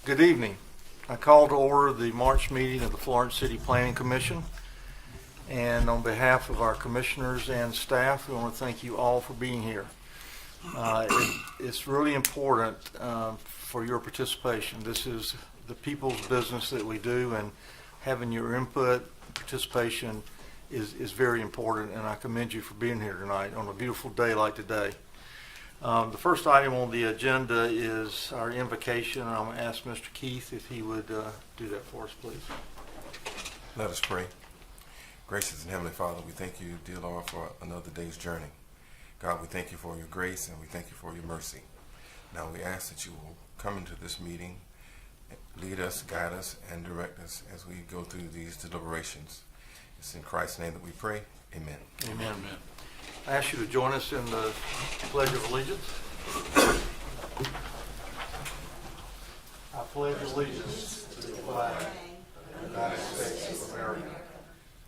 Good evening. I call to order the March meeting of the Florence City Planning Commission. And on behalf of our commissioners and staff, we want to thank you all for being here. It's really important for your participation. This is the people's business that we do, and having your input, participation is very important, and I commend you for being here tonight on a beautiful day like today. The first item on the agenda is our invocation. I'm going to ask Mr. Keith if he would do that for us, please. Let us pray. Gracious and Heavenly Father, we thank you, dear Lord, for another day's journey. God, we thank you for your grace and we thank you for your mercy. Now we ask that you will come into this meeting, lead us, guide us, and direct us as we go through these deliberations. It's in Christ's name that we pray. Amen. Amen. Amen. I ask you to join us in the Pledge of Allegiance. I pledge allegiance to the flag of the United States of America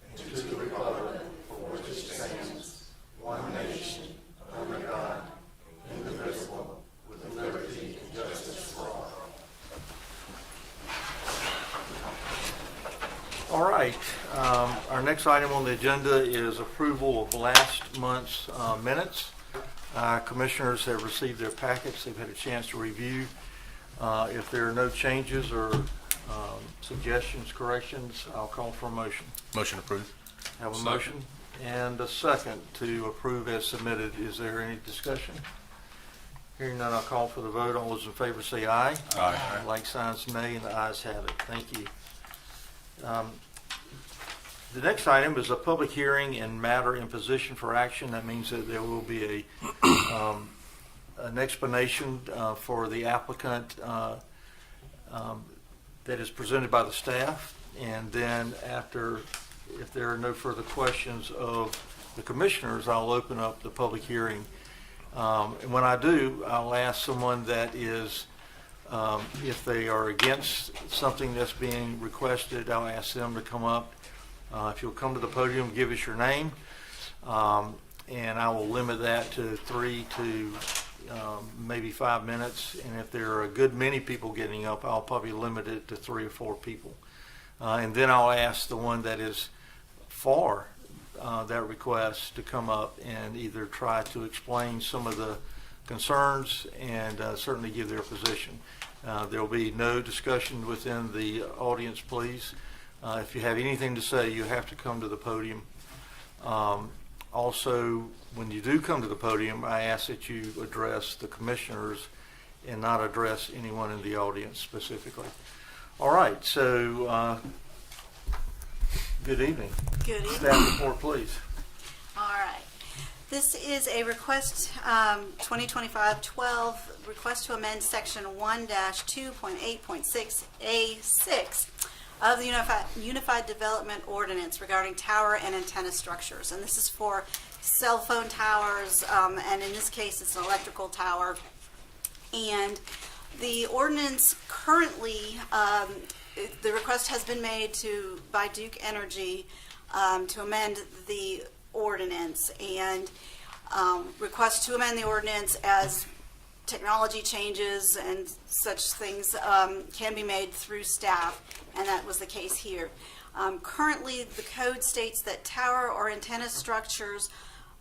and to the republic for which it stands, one nation, under God, indivisible, with liberty and justice for all. All right. Our next item on the agenda is approval of last month's minutes. Commissioners have received their packets. They've had a chance to review. If there are no changes or suggestions, corrections, I'll call for a motion. Motion approved. Have a Second. motion and a second to approve as submitted. Is there any discussion? Hearing none, I'll call for the vote. All those in favor say aye. Aye. Like signs nay, and the ayes have it. Thank you. The next item is a public hearing and matter in position for action. That means that there will be an explanation for the applicant that is presented by the staff, and then after, if there are no further questions of the commissioners, I'll open up the public hearing. And when I do, I'll ask someone that is, if they are against something that's being requested, I'll ask them to come up. If you'll come to the podium, give us your name, and I will limit that to 3 to maybe 5 minutes. And if there are a good many people getting up, I'll probably limit it to 3 or 4 people. And then I'll ask the one that is for that request to come up and either try to explain some of the concerns and certainly give their position. There will be no discussion within the audience, please. If you have anything to say, you have to come to the podium. Also, when you do come to the podium, I ask that you address the commissioners and not address anyone in the audience specifically. All right, so good evening. Good evening. Staff report, please. All right. This is a request, 2025-12, request to amend section 1-2.8.6A6 of the Unified Development Ordinance regarding tower and antenna structures. And this is for cell phone towers, and in this case it's an electrical tower. And the ordinance currently, the request has been made by Duke Energy to amend the ordinance, and request to amend the ordinance as technology changes and such things can be made through staff, and that was the case here. Currently, the code states that tower or antenna structures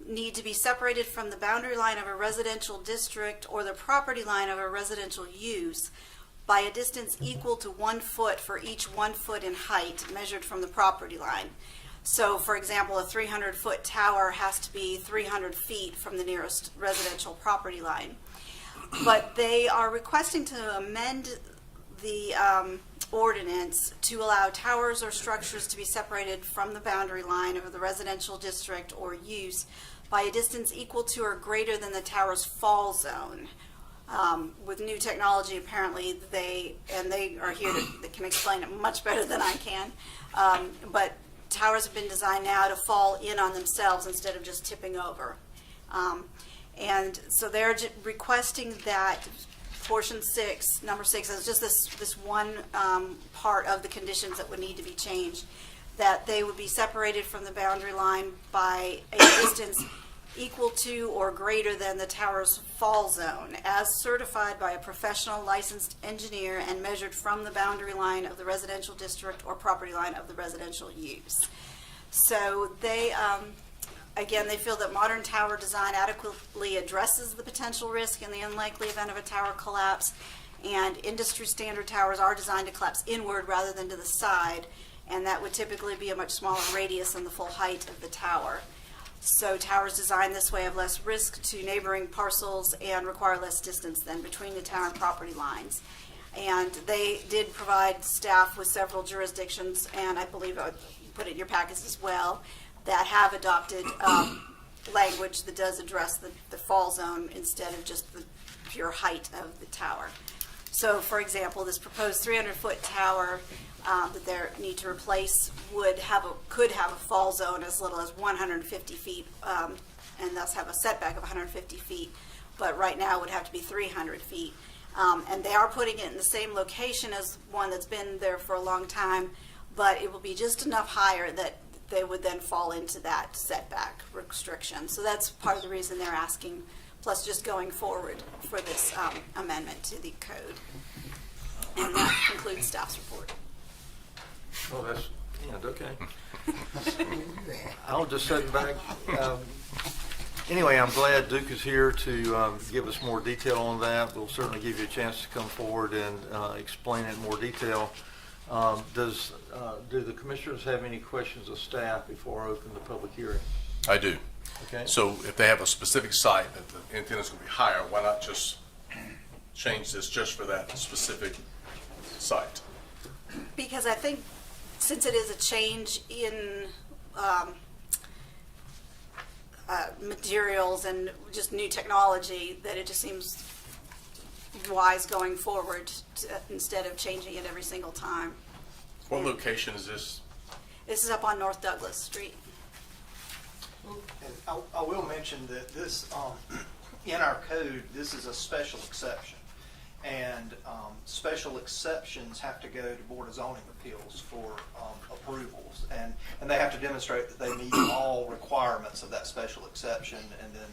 need to be separated from the boundary line of a residential district or the property line of a residential use by a distance equal to 1 foot for each 1 foot in height measured from the property line. So, for example, a 300-foot tower has to be 300 feet from the nearest residential property line. But they are requesting to amend the ordinance to allow towers or structures to be separated from the boundary line of the residential district or use by a distance equal to or greater than the tower's fall zone. With new technology, apparently they are here that can explain it much better than I can. But towers have been designed now to fall in on themselves instead of just tipping over. And so they're requesting that portion 6, number 6, is just this one part of the conditions that would need to be changed, that they would be separated from the boundary line by a distance equal to or greater than the tower's fall zone, as certified by a professional licensed engineer and measured from the boundary line of the residential district or property line of the residential use. So they, again, they feel that modern tower design adequately addresses the potential risk in the unlikely event of a tower collapse, and industry standard towers are designed to collapse inward rather than to the side, and that would typically be a much smaller radius than the full height of the tower. So towers designed this way have less risk to neighboring parcels and require less distance than between the tower and property lines. And they did provide staff with several jurisdictions, and I believe I would put it in your packets as well, that have adopted language that does address the fall zone instead of just the pure height of the tower. So, for example, this proposed 300-foot tower that they need to replace could have a fall zone as little as 150 feet, and thus have a setback of 150 feet. But right now it would have to be 300 feet. And they are putting it in the same location as one that's been there for a long time, but it will be just enough higher that they would then fall into that setback restriction. So that's part of the reason they're asking, plus just going forward for this amendment to the code. And that concludes staff's report. Well, that's, yeah, okay. I'll just sit back. Anyway, I'm glad Duke is here to give us more detail on that. We'll certainly give you a chance to come forward and explain it in more detail. Do the commissioners have any questions of staff before I open the public hearing? I do. Okay. So if they have a specific site that the antenna is going to be higher, why not just change this just for that specific site? Because I think since it is a change in materials and just new technology, that it just seems wise going forward instead of changing it every single time. What location is this? This is up on North Douglas Street. And I will mention that this, in our code, this is a special exception. And special exceptions have to go to Board of Zoning Appeals for approvals. And they have to demonstrate that they meet all requirements of that special exception, and then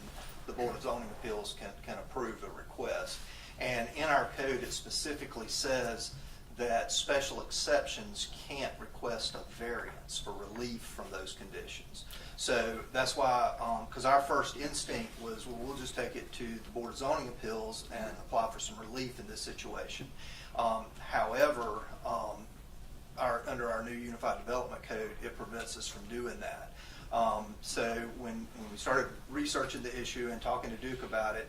the Board of Zoning Appeals can approve the request. And in our code, it specifically says that special exceptions can't request a variance for relief from those conditions. So that's why, because our first instinct was, well, we'll just take it to the Board of Zoning Appeals and apply for some relief in this situation. However, under our new Unified Development Code, it prevents us from doing that. So when we started researching the issue and talking to Duke about it,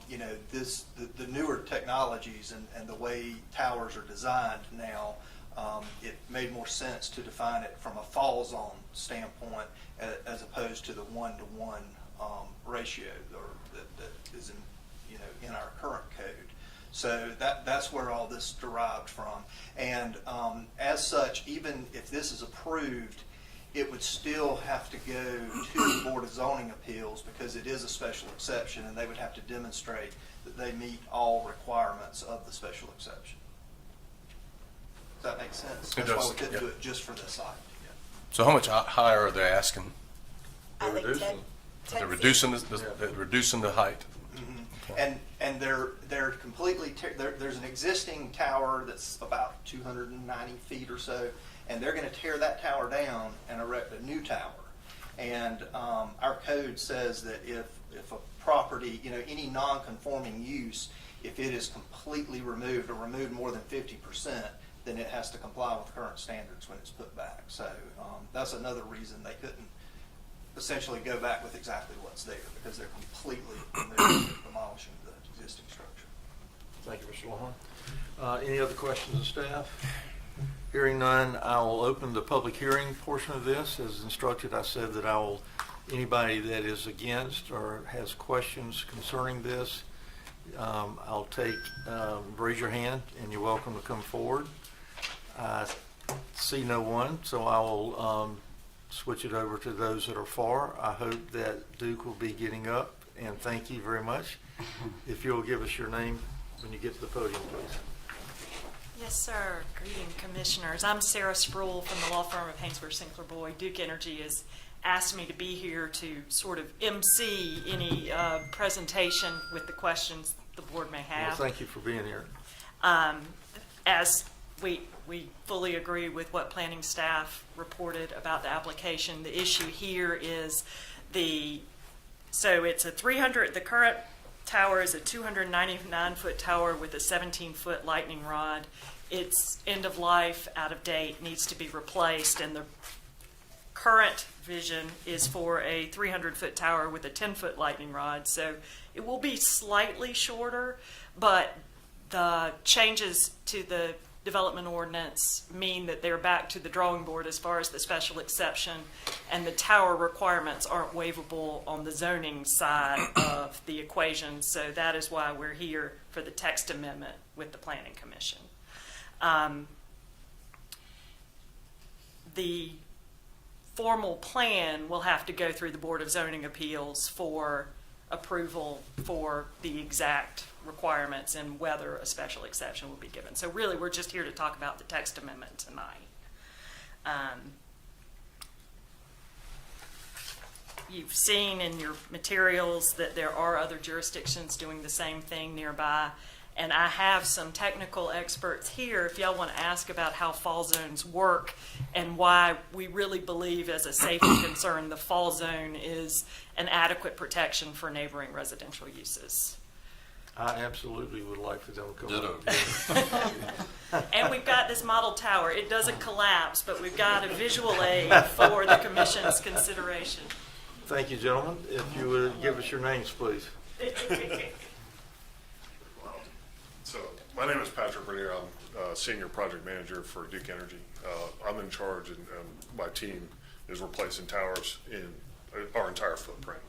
you know, the newer technologies and the way towers are designed now, it made more sense to define it from a fall zone standpoint as opposed to the 1-to-1 ratio that is in our current code. So that's where all this derived from. And as such, even if this is approved, it would still have to go to the Board of Zoning Appeals because it is a special exception, and they would have to demonstrate that they meet all requirements of the special exception. Does that make sense? It That's does, why we couldn't yeah. do it just for this site. So how much higher are they asking? I think reducing. 10 They're feet. reducing they're reducing the height. And they're completely, there's an existing tower that's about 290 feet or so, and they're going to tear that tower down and erect a new tower. And our code says that if a property, you know, any non-conforming use, if it is completely removed or removed more than 50%, then it has to comply with current standards when it's put back. So that's another reason they couldn't essentially go back with exactly what's there, because they're completely removing, demolishing the existing structure. Thank you, Mr. Lawhorn. Any other questions of staff? Hearing none, I will open the public hearing portion of this. As instructed, I said that anybody that is against or has questions concerning this, I'll raise your hand and you're welcome to come forward. I see no one, so I will switch it over to those that are for. I hope that Duke will be getting up, and thank you very much. If you'll give us your name when you get to the podium, please. Yes, sir. Greeting, commissioners. I'm Sarah Sproul from the law firm of Hainsworth Sinclair Boyd. Duke Energy is asked me to be here to sort of MC any presentation with the questions the board may Well, have. thank you for being here. As we fully agree with what planning staff reported about the application. The issue here is so it's a 300, the current tower is a 299-foot tower with a 17-foot lightning rod. It's end of life, out of date, needs to be replaced, and the current vision is for a 300-foot tower with a 10-foot lightning rod. So it will be slightly shorter, but the changes to the development ordinance mean that they're back to the drawing board as far as the special exception, and the tower requirements aren't waivable on the zoning side of the equation. So that is why we're here for the text amendment with the Planning Commission. The formal plan will have to go through the Board of Zoning Appeals for approval for the exact requirements and whether a special exception will be given. So really, we're just here to talk about the text amendment tonight. You've seen in your materials that there are other jurisdictions doing the same thing nearby. And I have some technical experts here if y'all want to ask about how fall zones work and why we really believe as a safety concern the fall zone is an adequate protection for neighboring residential uses. I absolutely would like for them to come Ditto. up. And we've got this model tower. It doesn't collapse, but we've got a visual aid for the commission's consideration. Thank you, gentlemen. If you would give us your names, please. So, my name is Patrick Bernier. I'm Senior Project Manager for Duke Energy. I'm in charge, and my team is replacing towers in our entire footprint.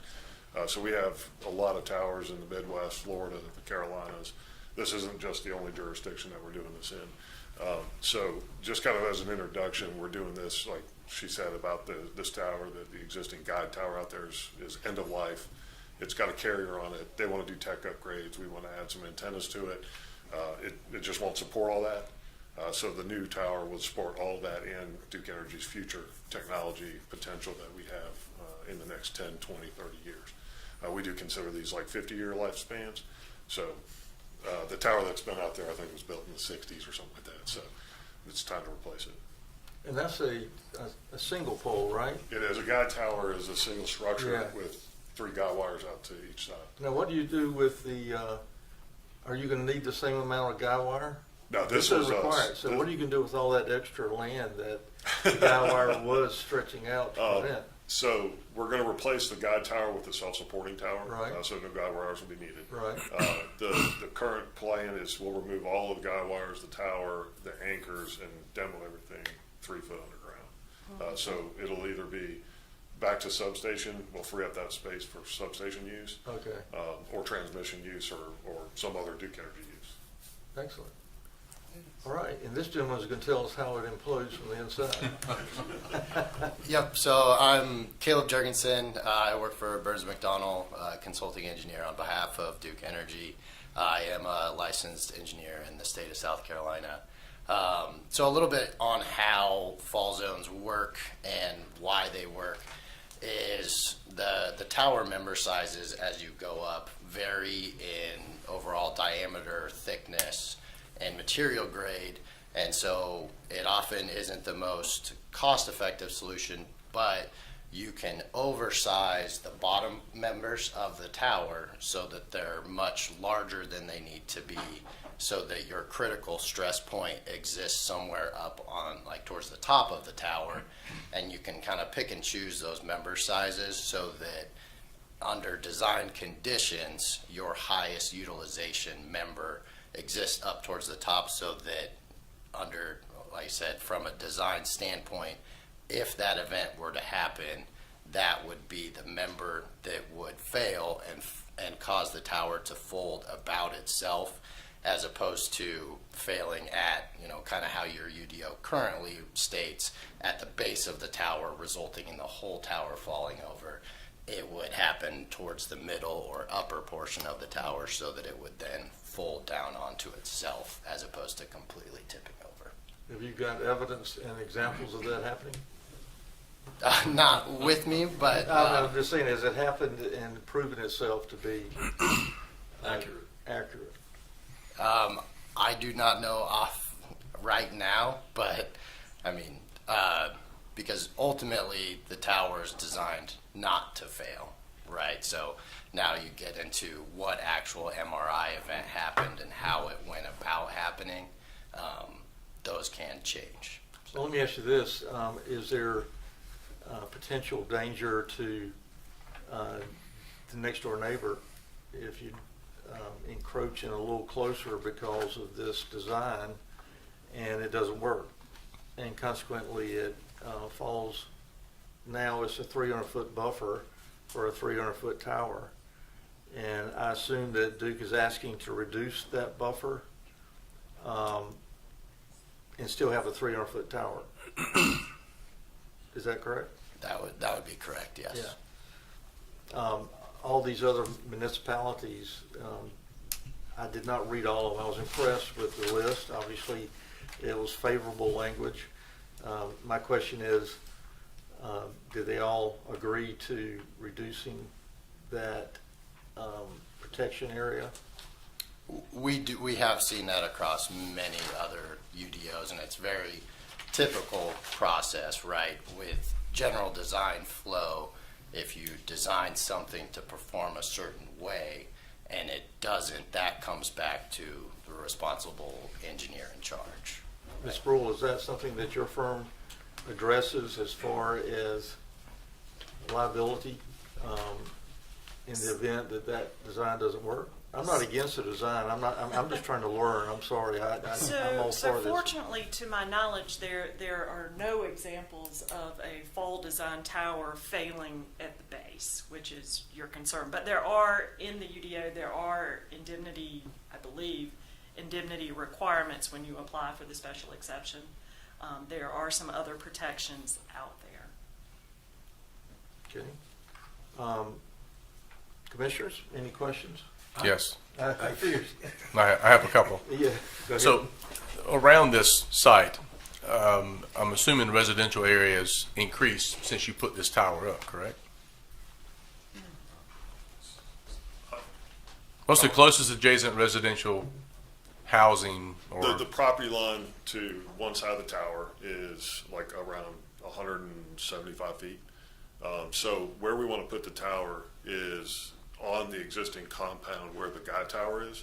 So we have a lot of towers in the Midwest, Florida, the Carolinas. This isn't just the only jurisdiction that we're doing this in. So just kind of as an introduction, we're doing this, like she said, about this tower, the existing guide tower out there is end of life. It's got a carrier on it. They want to do tech upgrades. We want to add some antennas to it. It just won't support all that. So the new tower will support all of that and Duke Energy's future technology potential that we have in the next 10, 20, 30 years. We do consider these like 50-year lifespans. So the tower that's been out there, I think, was built in the 60s or something like that. So it's time to replace it. And that's a single pole, right? It is. A guide tower is a single structure Yeah. with 3 guide wires out to each side. Now, what do you do with are you going to need the same amount of guy wire? No, this is was required. So what are you going to do with all that extra land that the guy wire was stretching out to prevent? So we're going to replace the guide tower with the self-supporting tower. Right. So no guide wires will be needed. Right. The current plan is we'll remove all of the guide wires, the tower, the anchors, and demo everything 3 foot underground. So it'll either be back to substation, we'll free up that space for substation use, Okay, or transmission use, or some other Duke Energy use. excellent. All right, and this gentleman is going to tell us how it implodes from the inside. Yep, so I'm Caleb Jurgensen. I work for Burns McDonnell, consulting engineer on behalf of Duke Energy. I am a licensed engineer in the state of South Carolina. So a little bit on how fall zones work and why they work is the tower member sizes as you go up vary in overall diameter, thickness, and material grade, and so it often isn't the most cost-effective solution, but you can oversize the bottom members of the tower so that they're much larger than they need to be, so that your critical stress point exists somewhere up on, like, towards the top of the tower, and you can kind of pick and choose those member sizes so that under design conditions, your highest utilization member exists up towards the top, so that under, like I said, from a design standpoint, if that event were to happen, that would be the member that would fail and cause the tower to fold about itself, as opposed to failing at, kind of how your UDO currently states, at the base of the tower, resulting in the whole tower falling over. It would happen towards the middle or upper portion of the tower, so that it would then fold down onto itself as opposed to completely tipping over. Have you got evidence and examples of that happening? Not with me, but I'm just saying, has it happened and proven itself to be accurate? I do not know off right now, but I mean, because ultimately the tower is designed not to fail, right? So now you get into what actual MRI event happened and how it went about happening. Those can change. So let me ask you this, is there potential danger to the next door neighbor if you encroach in a little closer because of this design and it doesn't work? And consequently it falls, now it's a 300-foot buffer for a 300-foot tower. And I assume that Duke is asking to reduce that buffer and still have a 300-foot tower. Is that correct? That would be correct, yes. Yeah. All these other municipalities, I did not read all of them. I was impressed with the list. Obviously, it was favorable language. My question is, did they all agree to reducing that protection area? We have seen that across many other UDOs, and it's very typical process, right? With general design flow, if you design something to perform a certain way and it doesn't, that comes back to the responsible engineer in charge. Ms. Brule, is that something that your firm addresses as far as liability in the event that that design doesn't work? I'm not against the design. I'm just trying to learn. I'm sorry. I'm all So for this. fortunately, to my knowledge, there are no examples of a fall design tower failing at the base, which is your concern. But there are, in the UDO, there are indemnity, I believe, indemnity requirements when you apply for the special exception. There are some other protections out there. Okay. Commissioners, any questions? Yes, I figured. I have a couple. Yeah. Go ahead. So around this site, I'm assuming residential areas increased since you put this tower up, correct? What's the closest adjacent residential housing or? The property line to one side of the tower is like around 175 feet. So where we want to put the tower is on the existing compound where the guy tower is.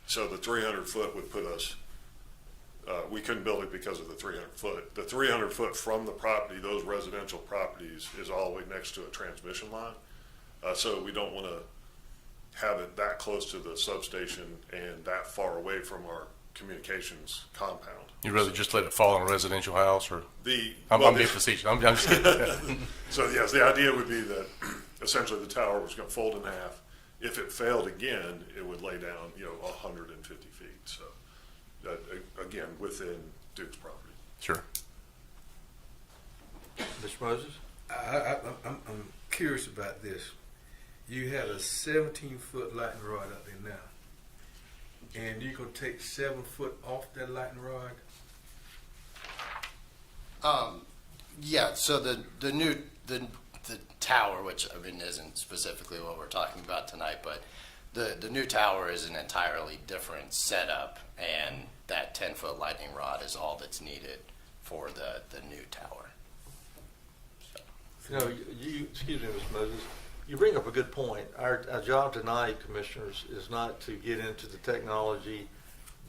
So the 300 foot would put us, we couldn't build it because of the 300 foot. The 300 foot from the property, those residential properties, is all the way next to a transmission line. So we don't want to have it that close to the substation and that far away from our communications compound. You'd rather just let it fall on a residential house, or? I'm Well, being facetious. I'm just kidding. So yes, the idea would be that essentially the tower was going to fold in half. If it failed again, it would lay down, 150 feet. So again, within Duke's property. Sure. Mr. Moses? I'm curious about this. You had a 17-foot lightning rod up there now, and you're gonna take 7 foot off that lightning rod. Yeah. So the new tower, which I mean isn't specifically what we're talking about tonight, but the new tower is an entirely different setup, and that 10-foot lightning rod is all that's needed for the new tower. So. Excuse me, Mr. Moses, you bring up a good point. Our job tonight, commissioners, is not to get into the technology,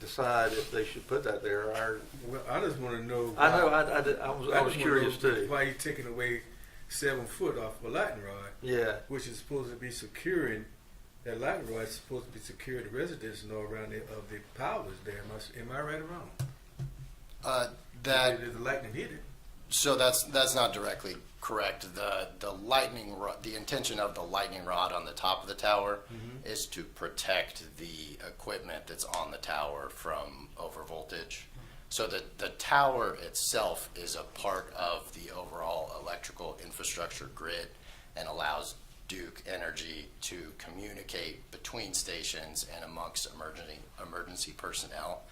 decide if they should put that there. Well, I just want to know. I know, I was just wanna curious know too. Why you taking away 7 foot off of a lightning rod, Yeah. which is supposed to be securing, that lightning rod is supposed to be securing the residents and all around of the powers there. Am I right or wrong? Did the lightning hit it? So that's not directly correct. The lightning rod, the intention of the lightning rod on the top of the tower is to protect the equipment that's on the tower from overvoltage. So the tower itself is a part of the overall electrical infrastructure grid and allows Duke Energy to communicate between stations and amongst emergency personnel.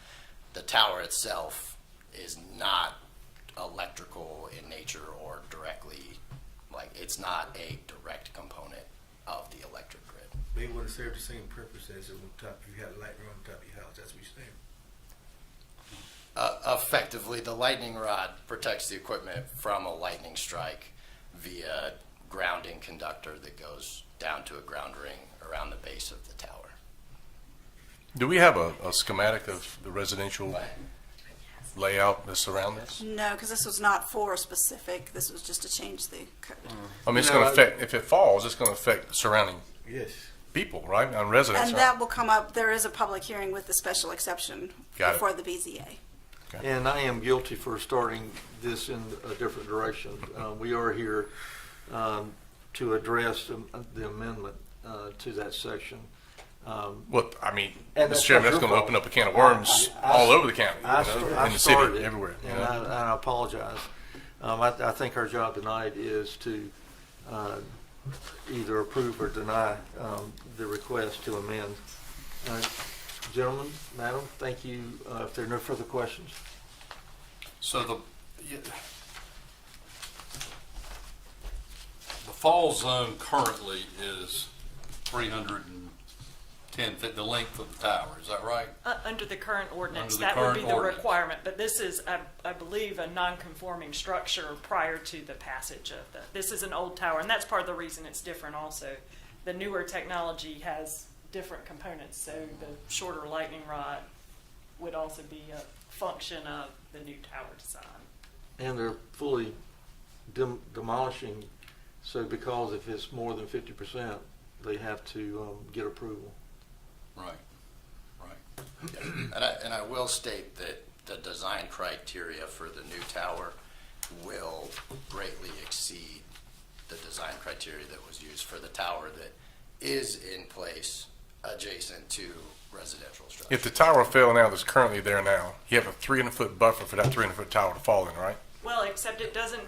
The tower itself is not electrical in nature or directly, like, it's not a direct component of the electric grid. They wouldn't serve the same purpose as on top, you had lightning on top of your house, that's what you're saying. Effectively, the lightning rod protects the equipment from a lightning strike via grounding conductor that goes down to a ground ring around the base of the tower. Do we have a schematic of the residential layout that's around this? No, because this was not for specific, this was just to change the code. I mean, it's You going know, to affect, if it falls, it's going to affect the surrounding Yes. people, right? And residents. And right? that will come up, there is a public hearing with the special exception Got it. before the BZA. And I am guilty for starting this in a different direction. We are here to address the amendment to that section. Well, I mean, And Mr. that's Chairman, not that's your going to fault. open up a can of worms all over the county, you know, in the city, started, everywhere. You and know? I apologize. I think our job tonight is to either approve or deny the request to amend. Gentlemen, madam, thank you. If there are no further questions. So the fall zone currently is 310 feet, the length of the tower, is that right? Under the current ordinance, Under the that would current be the ordinance. requirement, but this is, I believe, a non-conforming structure prior to the passage of this is an old tower, and that's part of the reason it's different also. The newer technology has different components, so the shorter lightning rod would also be a function of the new tower design. And they're fully demolishing, so because if it's more than 50%, they have to get approval. Right, right. And I will state that the design criteria for the new tower will greatly exceed the design criteria that was used for the tower that is in place adjacent to residential structure. If the tower fell now that's currently there now, you have a 300-foot buffer for that 300-foot tower to fall in, right? Well, except it doesn't,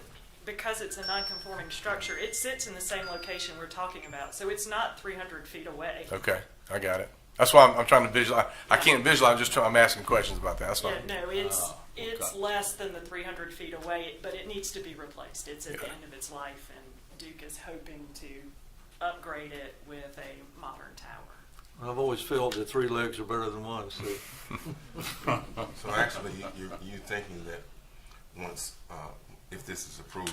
because it's a non-conforming structure, it sits in the same location we're talking about, so it's not 300 feet away. Okay, I got it. That's why I'm trying to visualize. I can't visualize. I'm asking questions about that. That's Yeah, why. no, it's okay. less than the 300 feet away, but it needs to be replaced. It's at the end of its life, and Duke is hoping to upgrade it with a modern tower. I've always felt that 3 legs are better than 1, so. So actually, you're thinking that once, if this is approved,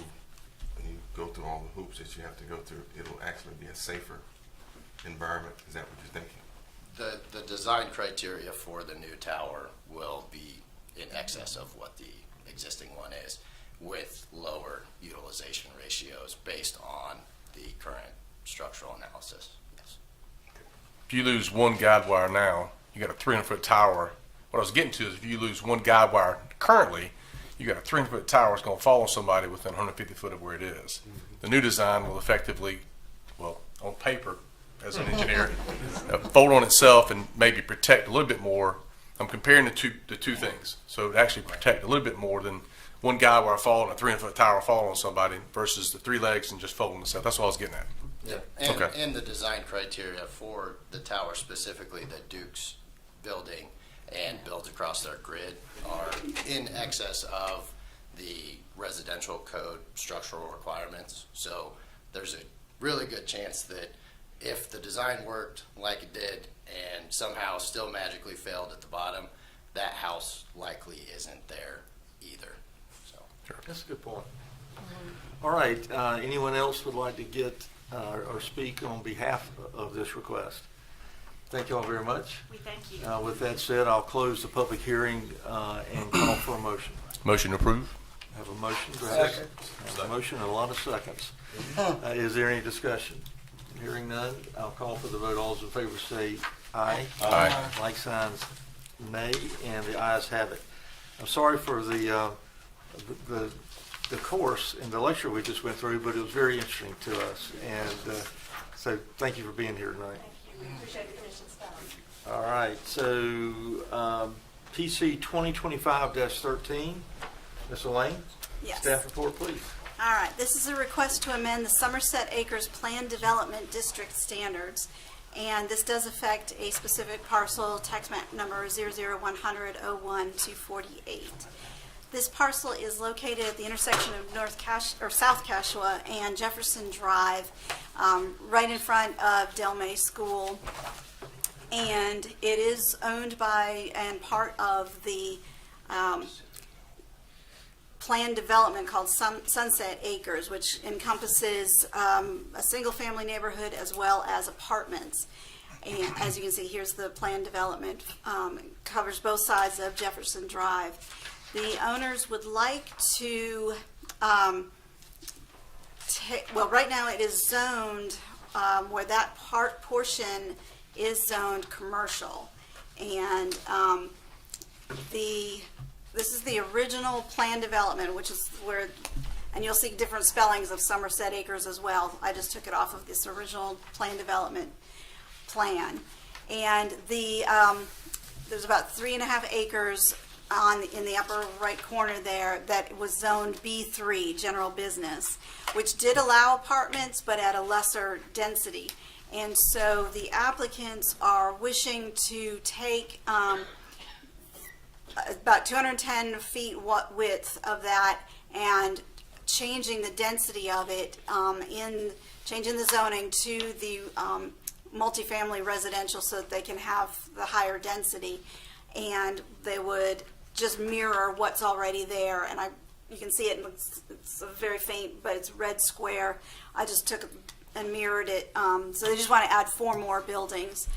and you go through all the hoops that you have to go through, it'll actually be a safer environment. Is that what you're thinking? The design criteria for the new tower will be in excess of what the existing one is, with lower utilization ratios based on the current structural analysis. Yes. If you lose one guide wire now, you got a 300-foot tower. What I was getting to is if you lose one guide wire currently, you got a 300-foot tower that's going to fall on somebody within 150 foot of where it is. The new design will effectively, well, on paper, as an engineer, fold on itself and maybe protect a little bit more. I'm comparing the two things. So it actually protect a little bit more than one guide wire fall and a 300-foot tower fall on somebody versus the 3 legs and just folding itself. That's what I was getting at. Yeah. And, Okay. and the design criteria for the tower specifically that Duke's building and builds across their grid are in excess of the residential code structural requirements. So there's a really good chance that if the design worked like it did and somehow still magically failed at the bottom, that house likely isn't there either. So. That's a good point. All right, anyone else would like to get or speak on behalf of this request? Thank you all very much. We thank you. With that said, I'll close the public hearing and call for a motion. Motion to approve. Have a motion? Do I have a motion and a lot of seconds. Is there any discussion? Hearing none, I'll call for the vote. All those in favor say aye. Aye. Like signs nay, and the ayes have it. I'm sorry for the course and the lecture we just went through, but it was very interesting to us. And so thank you for being here tonight. Thank you. We appreciate the commission's time. All right, so PC 2025-13, Ms. Elaine, Yes. staff report, please. All right, this is a request to amend the Somerset Acres Plan Development District standards, and this does affect a specific parcel, tax map number 00100-01-248. This parcel is located at the intersection of South Cashua and Jefferson Drive, right in front of Del May School. And it is owned by and part of the planned development called Sunset Acres, which encompasses a single-family neighborhood as well as apartments. And as you can see, here's the planned development. Covers both sides of Jefferson Drive. The owners would like to, well, right now it is zoned where that portion is zoned commercial. And this is the original planned development, which is where, and you'll see different spellings of Somerset Acres as well. I just took it off of this original planned development plan. And there's about 3.5 acres in the upper right corner there that was zoned B3, general business, which did allow apartments but at a lesser density. And so the applicants are wishing to take about 210 feet width of that and changing the density of it, changing the zoning to the multifamily residential so that they can have the higher density, and they would just mirror what's already there. And you can see it, it's a very faint, but it's red square. I just took and mirrored it. So they just want to add 4 more buildings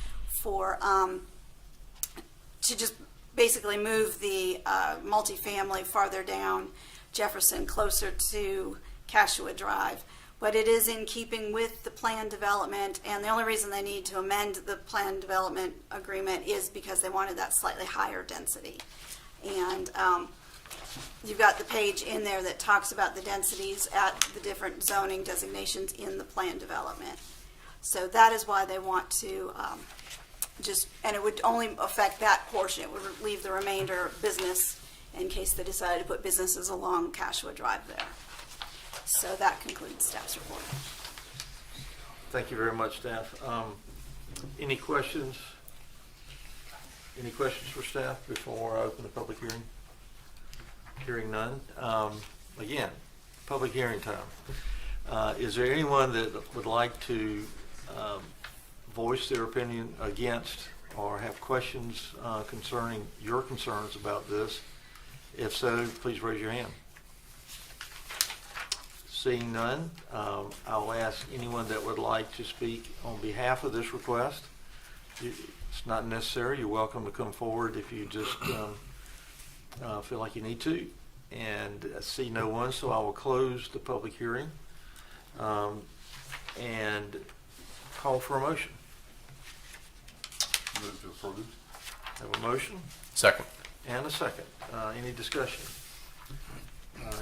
for to just basically move the multifamily farther down Jefferson, closer to Cashua Drive. But it is in keeping with the planned development, and the only reason they need to amend the planned development agreement is because they wanted that slightly higher density. And you've got the page in there that talks about the densities at the different zoning designations in the planned development. So that is why they want to and it would only affect that portion. It would leave the remainder business in case they decided to put businesses along Cashua Drive there. So that concludes staff's report. Thank you very much, staff. Any questions? Any questions for staff before I open the public hearing? Hearing none. Again, public hearing time. Is there anyone that would like to voice their opinion against or have questions concerning your concerns about this? If so, please raise your hand. Seeing none, I'll ask anyone that would like to speak on behalf of this request. It's not necessary. You're welcome to come forward if you just feel like you need to. And I see no one, so I will close the public hearing and call for a motion. Move to approve. Have a motion Second. and a second. Any discussion?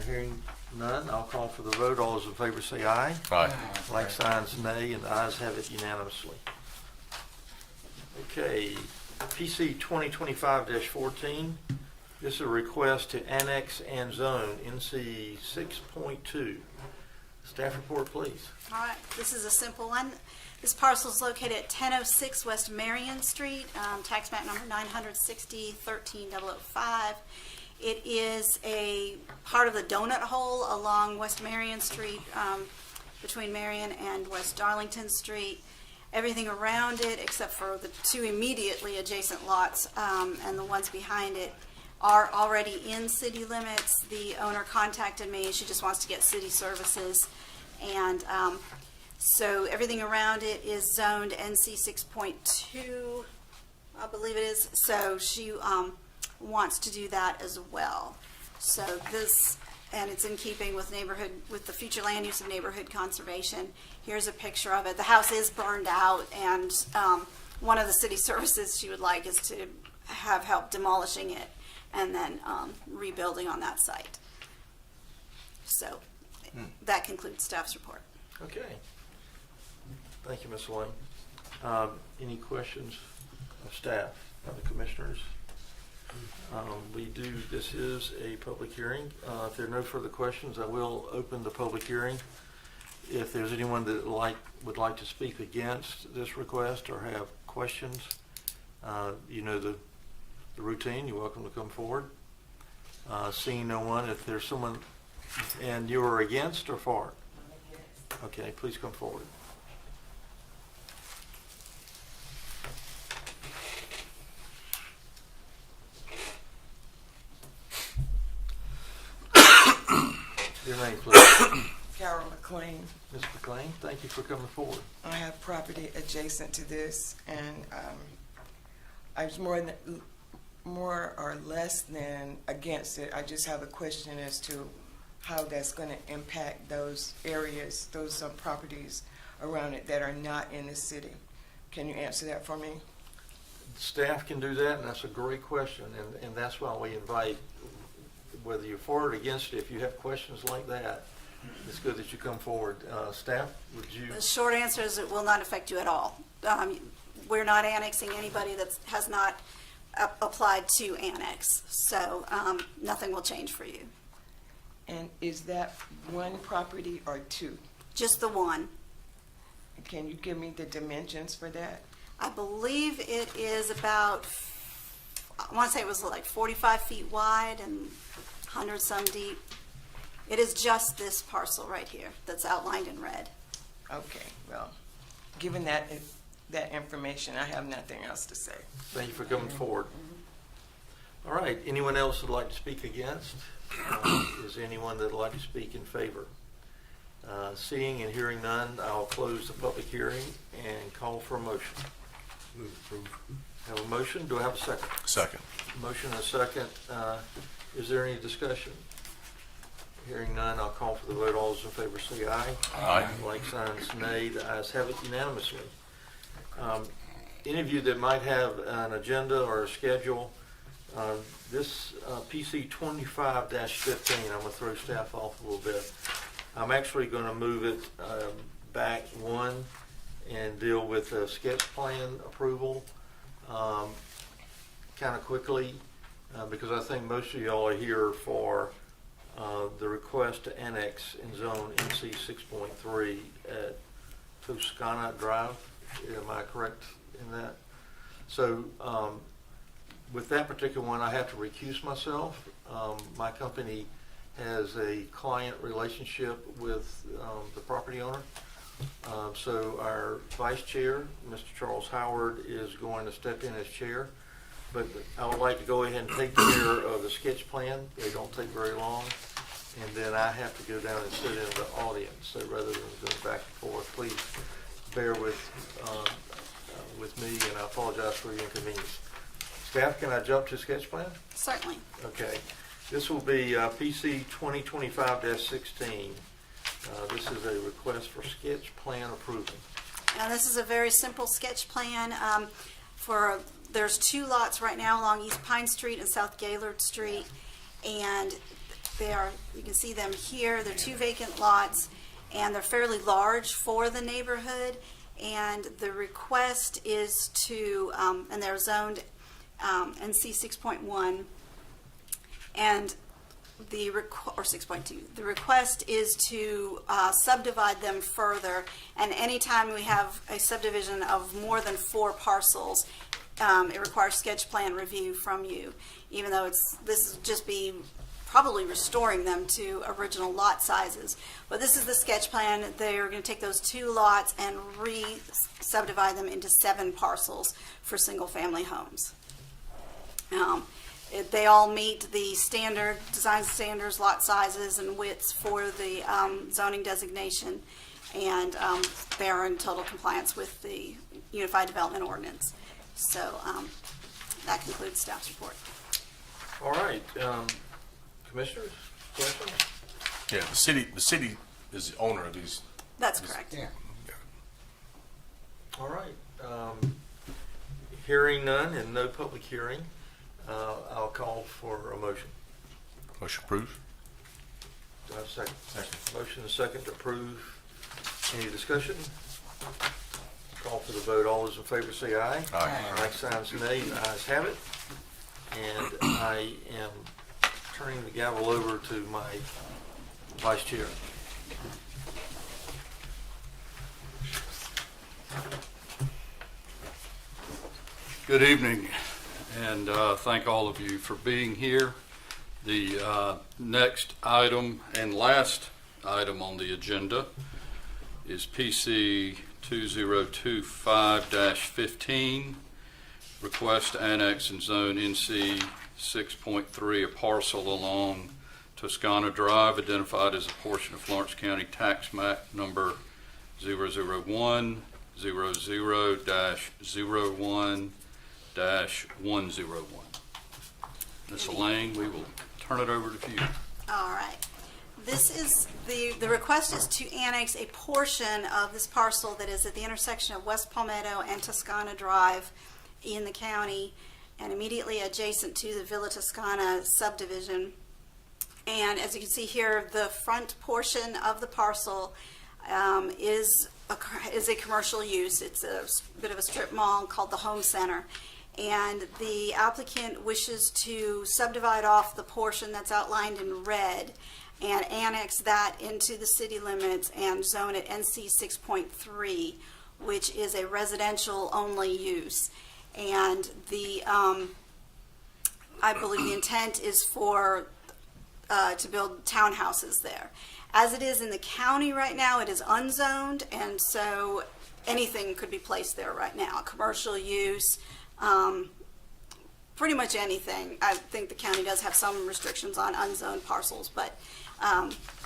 Hearing none, I'll call for the vote. All those in favor say aye. Aye. Like signs nay, and the ayes have it unanimously. Okay, PC 2025-14. This is a request to annex and zone NC 6.2. Staff report, please. All right, this is a simple one. This parcel is located at 1006 West Marion Street, tax map number 960-13005. It is a part of the donut hole along West Marion Street, between Marion and West Darlington Street. Everything around it, except for the 2 immediately adjacent lots and the ones behind it, are already in city limits. The owner contacted me. She just wants to get city services. And so everything around it is zoned NC 6.2, I believe it is. So she wants to do that as well. So this, and it's in keeping with with the future land use of neighborhood conservation. Here's a picture of it. The house is burned out, and one of the city services she would like is to have help demolishing it and then rebuilding on that site. So that concludes staff's report. Okay. Thank you, Ms. Lane. Any questions of staff, of the commissioners? This is a public hearing. If there are no further questions, I will open the public hearing. If there's anyone that would like to speak against this request or have questions, you know the routine. You're welcome to come forward. Seeing no one, if there's someone, and you are against or for? Okay, please come forward. Your name, please. Carol McLean. Ms. McLean, thank you for coming forward. I have property adjacent to this, and I was more or less than against it. I just have a question as to how that's going to impact those areas, those properties around it that are not in the city. Can you answer that for me? Staff can do that, and that's a great question, and that's why we invite, whether you're for or against it, if you have questions like that, it's good that you come forward. Staff, would you? The short answer is it will not affect you at all. We're not annexing anybody that has not applied to annex, so nothing will change for you. And is that one property or two? Just the one. Can you give me the dimensions for that? I believe it is about, I want to say it was like 45 feet wide and 100 some deep. It is just this parcel right here that's outlined in red. Okay, well, given that information, I have nothing else to say. Thank you for coming forward. All right, anyone else would like to speak against? Is there anyone that would like to speak in favor? Seeing and hearing none, I'll close the public hearing and call for a motion. Move approve. Have a motion, do I have a second? Second. Motion and a second. Is there any discussion? Hearing none, I'll call for the vote. All those in favor say aye. Aye. Like signs nay. The ayes have it unanimously. Any of you that might have an agenda or a schedule, this PC 25-15, I'm going to throw staff off a little bit. I'm actually going to move it back one and deal with a sketch plan approval kind of quickly because I think most of y'all are here for the request to annex in zone NC 6.3 at Toscana Drive. Am I correct in that? So with that particular one, I have to recuse myself. My company has a client relationship with the property owner. So our vice chair, Mr. Charles Howard, is going to step in as chair. But I would like to go ahead and take care of the sketch plan. They don't take very long. And then I have to go down and sit in the audience. So rather than going back and forth, please bear with me, and I apologize for the inconvenience. Staff, can I jump to sketch plan? Certainly. Okay. This will be PC 2025-16. This is a request for sketch plan approval. Now, this is a very simple sketch plan. There's two lots right now along East Pine Street and South Gaylord Street, and you can see them here. They're two vacant lots, and they're fairly large for the neighborhood. And the request is to, and they're zoned NC 6.1, and or 6.2. The request is to subdivide them further, and anytime we have a subdivision of more than 4 parcels, it requires sketch plan review from you, even though this would just be probably restoring them to original lot sizes. But this is the sketch plan. They're going to take those 2 lots and re-subdivide them into 7 parcels for single-family homes. They all meet the standard design standards, lot sizes, and widths for the zoning designation, and they are in total compliance with the Unified Development Ordinance. So that concludes staff's report. All right. Commissioners, questions? Yeah, the city is the owner of these. That's correct. Yeah. All right. Hearing none and no public hearing, I'll call for a motion. Motion approved. Do I have a second? Second. Motion and second to approve. Any discussion? Call for the vote. All those in favor say aye. Aye. Like signs nay. The ayes have it. And I am turning the gavel over to my vice chair. Good evening, and thank all of you for being here The next item and last item on the agenda is PC 2025-15, request to annex and zone NC 6.3 a parcel along Toscana Drive identified as a portion of Florence County Tax Map number 001-00-01-101. Ms. Elaine, we will turn it over to you. All right. This is, the request is to annex a portion of this parcel that is at the intersection of West Palmetto and Toscana Drive in the county and immediately adjacent to the Villa Toscana subdivision. And as you can see here, the front portion of the parcel is a commercial use. It's a bit of a strip mall called the Home Center. And the applicant wishes to subdivide off the portion that's outlined in red and annex that into the city limits and zone it NC 6.3, which is a residential only use. And I believe the intent is for to build townhouses there. As it is in the county right now, it is unzoned, and so anything could be placed there right now. Commercial use, pretty much anything. I think the county does have some restrictions on unzoned parcels, but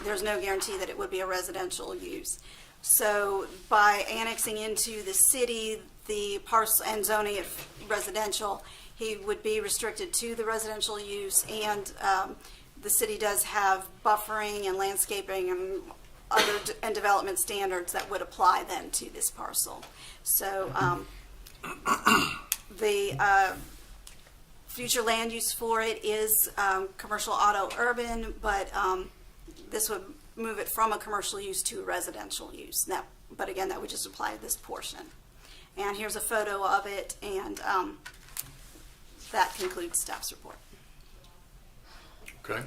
there's no guarantee that it would be a residential use. So by annexing into the city the parcel and zoning it residential, he would be restricted to the residential use, and the city does have buffering and landscaping and other and development standards that would apply then to this parcel. So the future land use for it is commercial auto urban, but this would move it from a commercial use to a residential use. Now, but again, that would just apply to this portion. And here's a photo of it, and that concludes staff's report. Okay.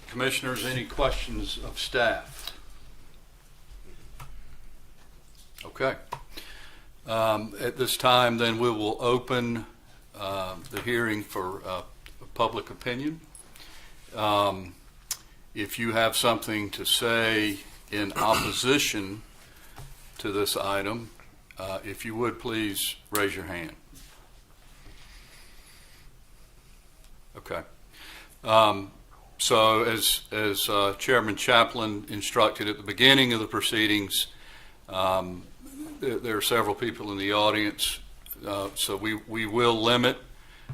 Commissioners, any questions of staff? Okay. At this time, then, we will open the hearing for public opinion. If you have something to say in opposition to this item, if you would please raise your hand. Okay. So as Chairman Chaplin instructed at the beginning of the proceedings, there are several people in the audience, so we will limit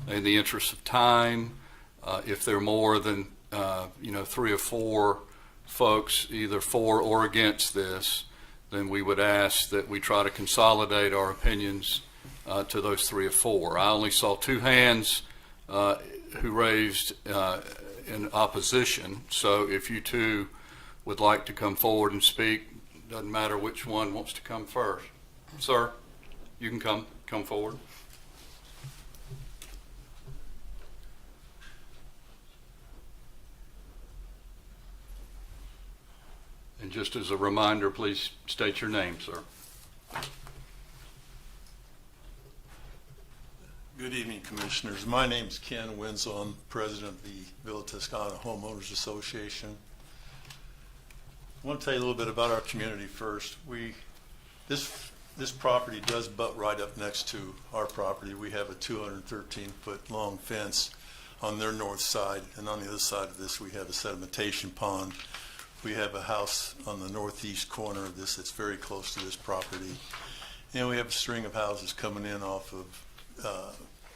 in the interest of time. If there are more than 3 or 4 folks either for or against this, then we would ask that we try to consolidate our opinions to those 3 or 4. I only saw 2 hands who raised in opposition, so if you 2 would like to come forward and speak, doesn't matter which one wants to come first. Sir, you can come forward. And just as a reminder, please state your name, sir. Good evening, Commissioners. My name is Ken Winslow. I'm president of the Villa Toscana Homeowners Association. I want to tell you a little bit about our community first. This property does butt right up next to our property. We have a 213-foot long fence on their north side, and on the other side of this we have a sedimentation pond. We have a house on the northeast corner of this that's very close to this property, and we have a string of houses coming in off of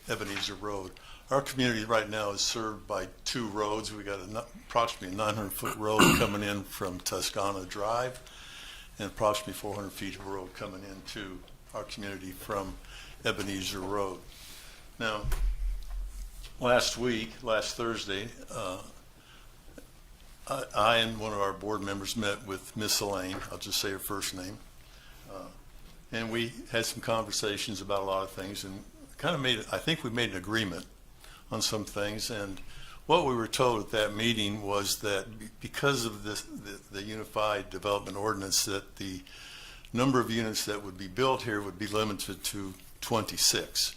Ebenezer Road. Our community right now is served by 2 roads. We got approximately 900-foot road coming in from Toscana Drive, and approximately 400 feet of road coming into our community from Ebenezer Road. Now, last Thursday, I and one of our board members met with Miss Elaine. I'll just say her first name, and we had some conversations about a lot of things, and I think we made an agreement on some things. And what we were told at that meeting was that because of the Unified Development Ordinance, that the number of units that would be built here would be limited to 26.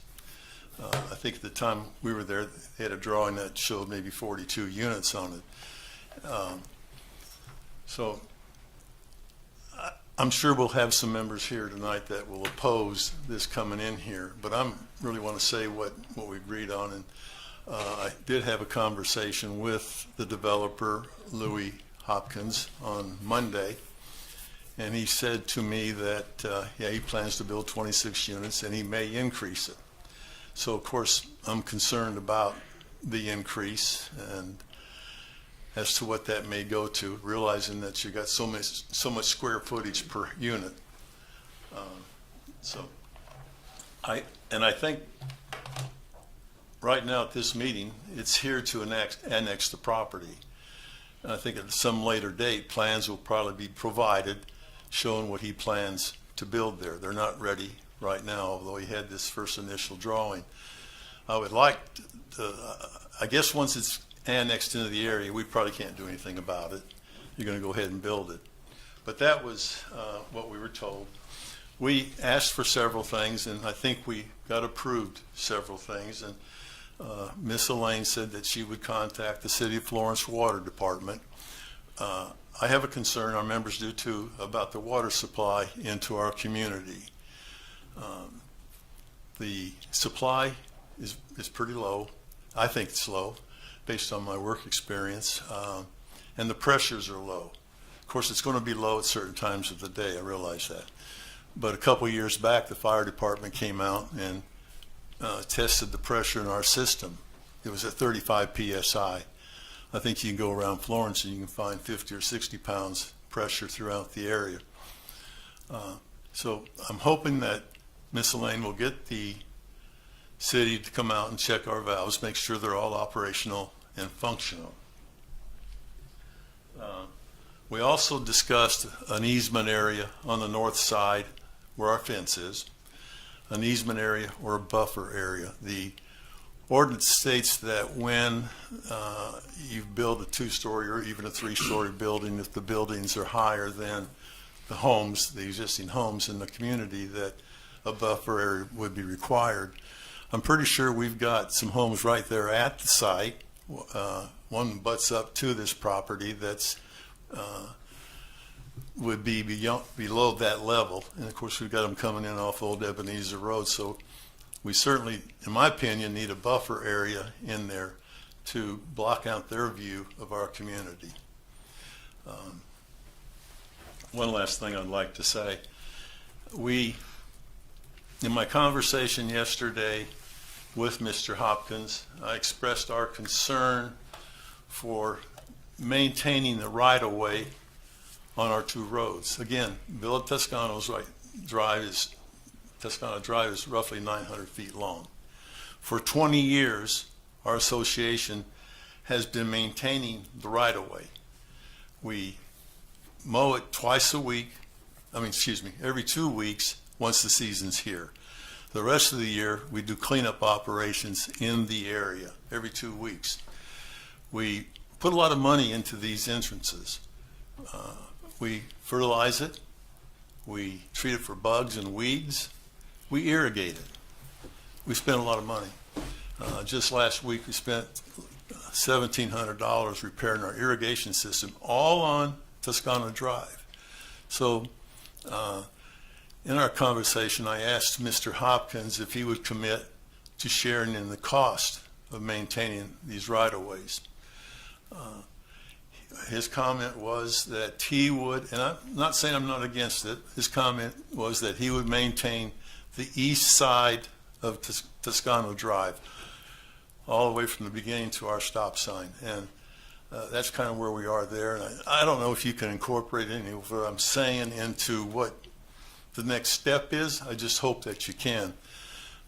I think at the time we were there, they had a drawing that showed maybe 42 units on it. So I'm sure we'll have some members here tonight that will oppose this coming in here, but I'm really want to say what we agreed on. And I did have a conversation with the developer, Louis Hopkins, on Monday, and he said to me that, yeah, he plans to build 26 units and he may increase it. So, of course, I'm concerned about the increase and as to what that may go to, realizing that you got so much square footage per unit. I think right now at this meeting, it's here to annex the property. And I think at some later date, plans will probably be provided showing what he plans to build there. They're not ready right now, although he had this first initial drawing. I would like to, I guess once it's annexed into the area, we probably can't do anything about it. You're going to go ahead and build it. But that was what we were told. We asked for several things, and I think we got approved several things. And Miss Elaine said that she would contact the City of Florence Water Department. I have a concern, our members do too, about the water supply into our community. The supply is pretty low. I think it's low based on my work experience, and the pressures are low. Of course, it's going to be low at certain times of the day, I realize that. But a couple years back, the fire department came out and tested the pressure in our system. It was at 35 PSI. I think you can go around Florence and you can find 50 or 60 pounds pressure throughout the area. So I'm hoping that Miss Elaine will get the city to come out and check our valves, make sure they're all operational and functional. We also discussed an easement area on the north side where our fence is, an easement area or a buffer area. The ordinance states that when you build a 2-story or even a 3-story building, if the buildings are higher than the homes, the existing homes in the community, that a buffer area would be required. I'm pretty sure we've got some homes right there at the site. One butts up to this property that's would be below that level. And of course, we've got them coming in off Old Ebenezer Road. So we certainly, in my opinion, need a buffer area in there to block out their view of our community. One last thing I'd like to say. In my conversation yesterday with Mr. Hopkins, I expressed our concern for maintaining the right-of-way on our 2 roads. Again, Villa Toscana Drive is roughly 900 feet long. For 20 years, our association has been maintaining the right-of-way. We mow it every 2 weeks once the season's here. The rest of the year, we do cleanup operations in the area every 2 weeks. We put a lot of money into these entrances. We fertilize it. We treat it for bugs and weeds. We irrigate it. We spend a lot of money. Just last week, we spent $1,700 repairing our irrigation system, all on Toscana Drive. So in our conversation, I asked Mr. Hopkins if he would commit to sharing in the cost of maintaining these right-of-ways. His comment was that he would, and I'm not saying I'm not against it, his comment was that he would maintain the east side of Toscana Drive, all the way from the beginning to our stop sign. And that's kind of where we are there. And I don't know if you can incorporate any of what I'm saying into what the next step is. I just hope that you can.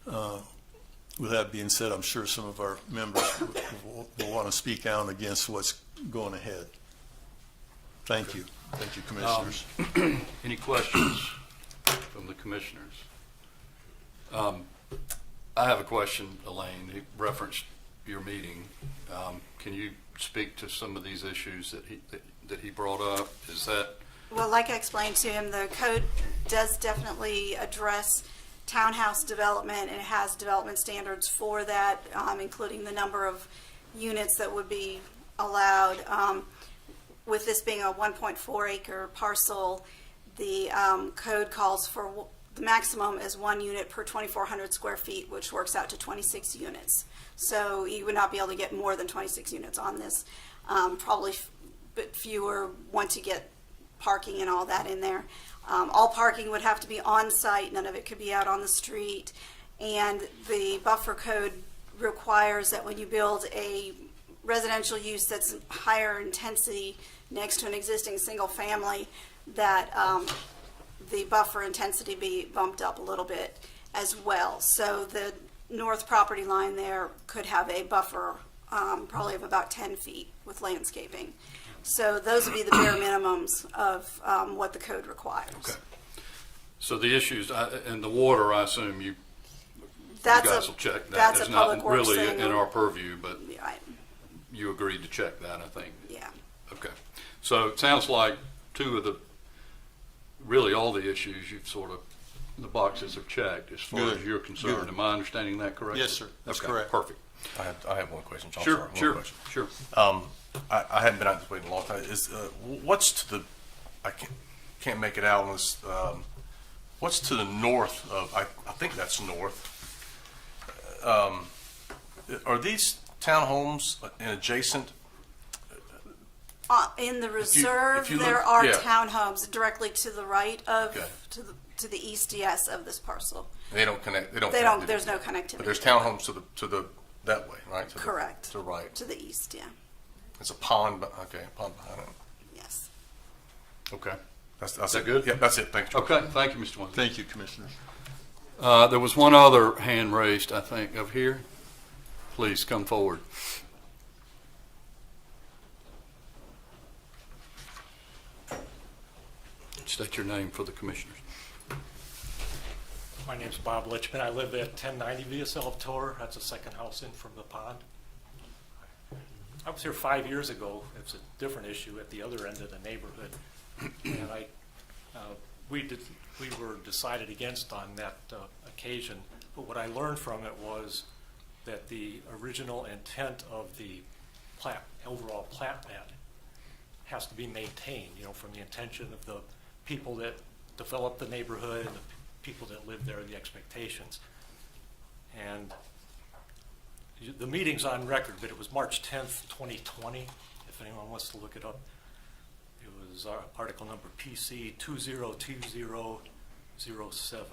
With that being said, I'm sure some of our members will want to speak out against what's going ahead. Thank you. Thank you, Commissioners. Any questions from the commissioners? I have a question, Elaine. You referenced your meeting. Can you speak to some of these issues that he brought up? Is that Well, like I explained to him, the code does definitely address townhouse development, and it has development standards for that, including the number of units that would be allowed. With this being a 1.4 acre parcel, the code calls for the maximum is 1 unit per 2,400 square feet, which works out to 26 units. So you would not be able to get more than 26 units on this. Probably but fewer once you get parking and all that in there. All parking would have to be on site. None of it could be out on the street. And the buffer code requires that when you build a residential use that's higher intensity next to an existing single family, that the buffer intensity be bumped up a little bit as well. So the north property line there could have a buffer probably of about 10 feet with landscaping. So those would be the bare minimums of what the code requires. Okay. So the issues, and the water, I assume you That's guys a- will check that. that's a It's not public works really thing. in our purview, but Yeah, you agreed to check that, I think. yeah. Okay. So it sounds like really all the issues you've sort of, the boxes are checked as far Good. as you're concerned. Good. Am I understanding that correctly? Yes, sir. That's Okay, correct. Perfect. I have one question, John. Sure, Sorry, one sure, question. sure. I hadn't been out this way in a long time. What's to the? I can't make it out on this. What's to the north of? I think that's north. Are these townhomes in adjacent? In the you reserve, look- there are yeah. townhomes directly to the right of, Okay. to the east, yes, of this parcel. They don't connect. They don't. They connect, don't, there's no But connectivity. there's townhomes to the that way, right? To Correct. To the right. To the east, yeah, It's a pond. Okay, a pond behind it. yes. Okay. That's that it. good? Yeah, that's it. Thank you. Okay, thank you, Mr. Winslow. Thank you, Commissioners. There was one other hand raised, I think, over here. Please come forward. State your name for the commissioners. My name's Bob Litchman. I live at 1090 Via Salvatore. That's the second house in from the pond. I was here 5 years ago. It's a different issue at the other end of the neighborhood. And we were decided against on that occasion. But what I learned from it was that the original intent of the overall plat map has to be maintained, from the intention of the people that develop the neighborhood and the people that live there, the expectations. And the meeting's on record, but it was March 10th, 2020, if anyone wants to look it up. It was article number PC 202007.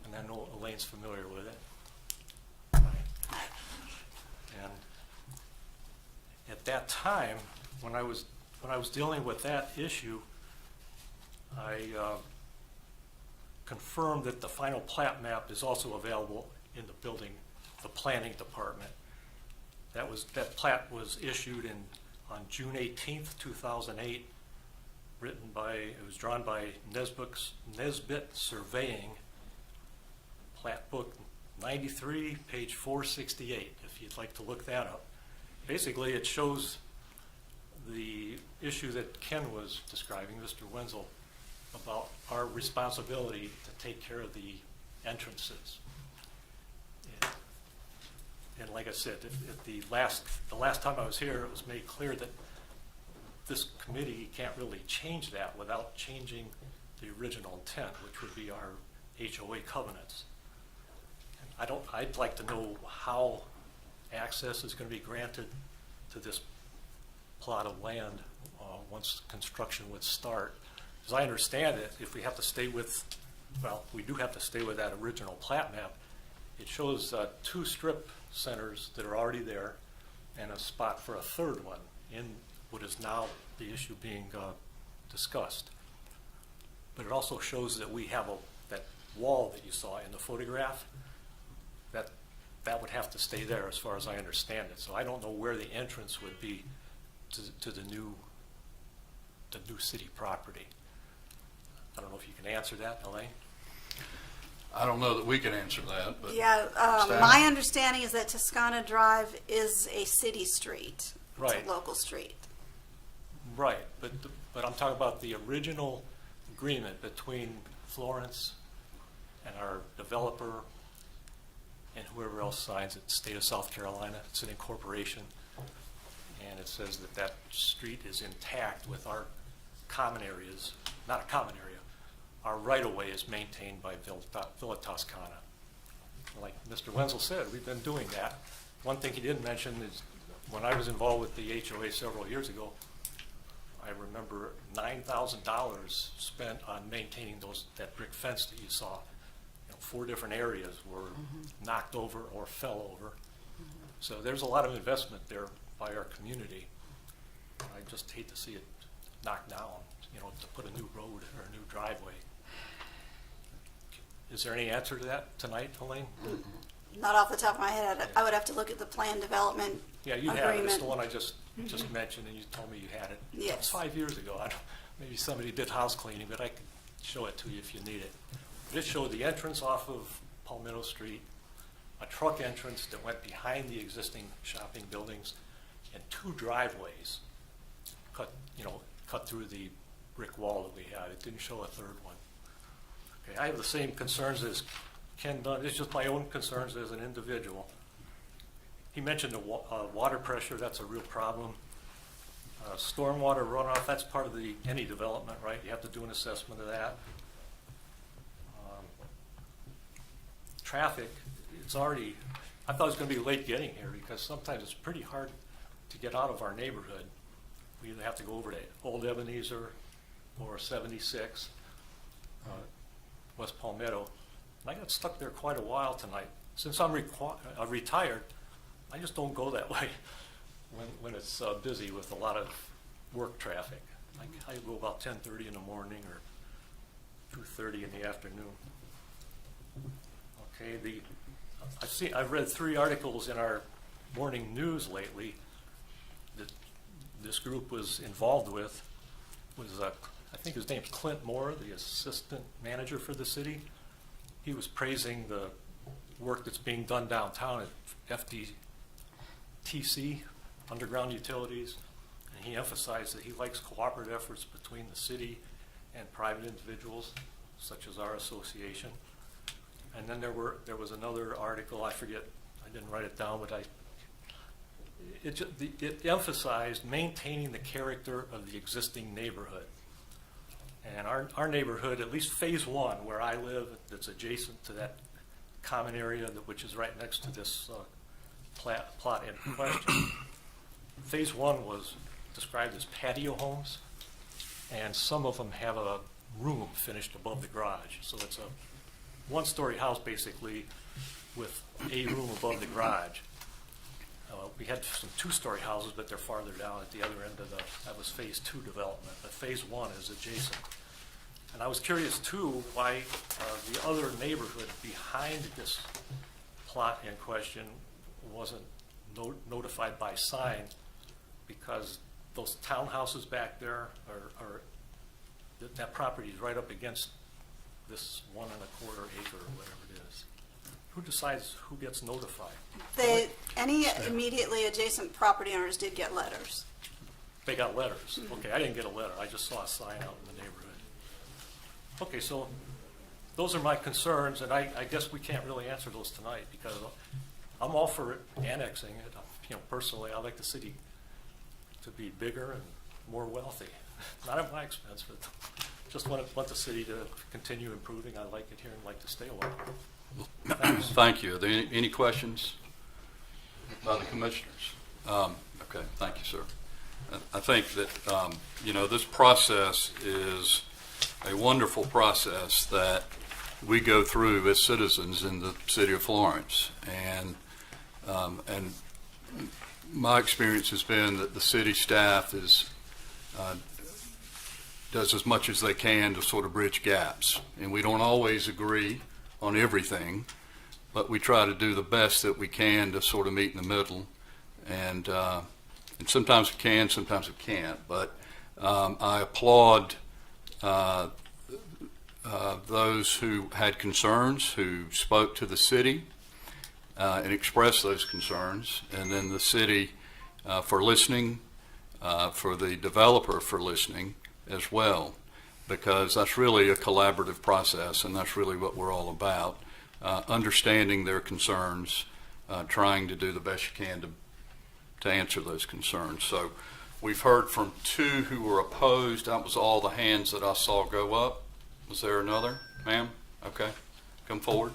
And I know Elaine's familiar with it. And at that time, when I was dealing with that issue, I confirmed that the final plat map is also available in the planning department. That plat was issued on June 18th, 2008. It was drawn by Nesbitt Surveying, plat book 93, page 468, if you'd like to look that up. Basically, it shows the issue that Ken was describing, Mr. Wenzel, about our responsibility to take care of the entrances. And like I said, if the last time I was here, it was made clear that this committee can't really change that without changing the original intent, which would be our HOA covenants. I'd like to know how access is going to be granted to this plot of land once construction would start. As I understand it, if we have to stay with, we do have to stay with that original plat map. It shows 2 strip centers that are already there and a spot for a third one in what is now the issue being discussed. But it also shows that we have that wall that you saw in the photograph, that would have to stay there as far as I understand it. So I don't know where the entrance would be to the new city property. I don't know if you can answer that, Elaine? I don't know that we can answer that, but Yeah, my understanding is that Toscana Drive is a city street. Right. It's a local street. Right, but I'm talking about the original agreement between Florence and our developer and whoever else signs it, State of South Carolina, it's an incorporation. And it says that that street is intact with our common areas, not a common area, our right-of-way is maintained by Villa Toscana. Like Mr. Wenzel said, we've been doing that. One thing he didn't mention is when I was involved with the HOA several years ago, I remember $9,000 spent on maintaining that brick fence that you saw. 4 different areas were knocked over or fell over. So there's a lot of investment there by our community. I just hate to see it knocked down, to put a new road or a new driveway. Is there any answer to that tonight, Elaine? Not off the top of my head. I would have to look at the plan development Yeah, you agreement. have it. It's the one I just mentioned, and you told me you had it. Yes. It was 5 years ago. Maybe somebody did house cleaning, but I could show it to you if you need it. This showed the entrance off of Palmetto Street, a truck entrance that went behind the existing shopping buildings, and 2 driveways cut through the brick wall that we had. It didn't show a third one. Okay, I have the same concerns as Ken Dunn. It's just my own concerns as an individual. He mentioned the water pressure. That's a real problem. Stormwater runoff, that's part of any development, right? You have to do an assessment of that. Traffic, I thought it was going to be late getting here because sometimes it's pretty hard to get out of our neighborhood. We either have to go over to Old Ebenezer or 76, West Palmetto. And I got stuck there quite a while tonight. Since I'm retired, I just don't go that way when it's busy with a lot of work traffic. I go about 10:30 in the morning or 2:30 in the afternoon. Okay, I've read 3 articles in our morning news lately that this group was involved with. I think his name's Clint Moore, the assistant manager for the city. He was praising the work that's being done downtown at FDTC, underground utilities, and he emphasized that he likes cooperative efforts between the city and private individuals, such as our association. And then there was another article, I forget, I didn't write it down, but it emphasized maintaining the character of the existing neighborhood. And our neighborhood, at least phase 1, where I live, that's adjacent to that common area which is right next to this plot in question. Phase 1 was described as patio homes, and some of them have a room finished above the garage. So it's a 1-story house basically with a room above the garage. We had some 2-story houses, but they're farther down at the other end of that was phase 2 development. But phase 1 is adjacent. And I was curious too why the other neighborhood behind this plot in question wasn't notified by sign, because those townhouses back there that property is right up against this 1 1/4 acre or whatever it is. Who decides who gets notified? Any immediately adjacent property owners did get letters. They got letters. Okay, I didn't get a letter. I just saw a sign out in the neighborhood. Okay, so those are my concerns, and I guess we can't really answer those tonight because I'm all for annexing it. Personally, I like the city to be bigger and more wealthy. Not at my expense, but just want the city to continue improving. I like it here and like to stay a while. Thank you. Are there any questions by the commissioners? Okay, thank you, sir. I think that, this process is a wonderful process that we go through as citizens in the city of Florence. And my experience has been that the city staff does as much as they can to sort of bridge gaps. And we don't always agree on everything, but we try to do the best that we can to sort of meet in the middle. And sometimes we can, sometimes we can't. But I applaud those who had concerns, who spoke to the city and expressed those concerns, and then the city for listening, for the developer for listening as well. because that's really a collaborative process, and that's really what we're all about, understanding their concerns, trying to do the best you can to answer those concerns. So we've heard from 2 who were opposed. That was all the hands that I saw go up. Was there another? Ma'am? Okay. Come forward.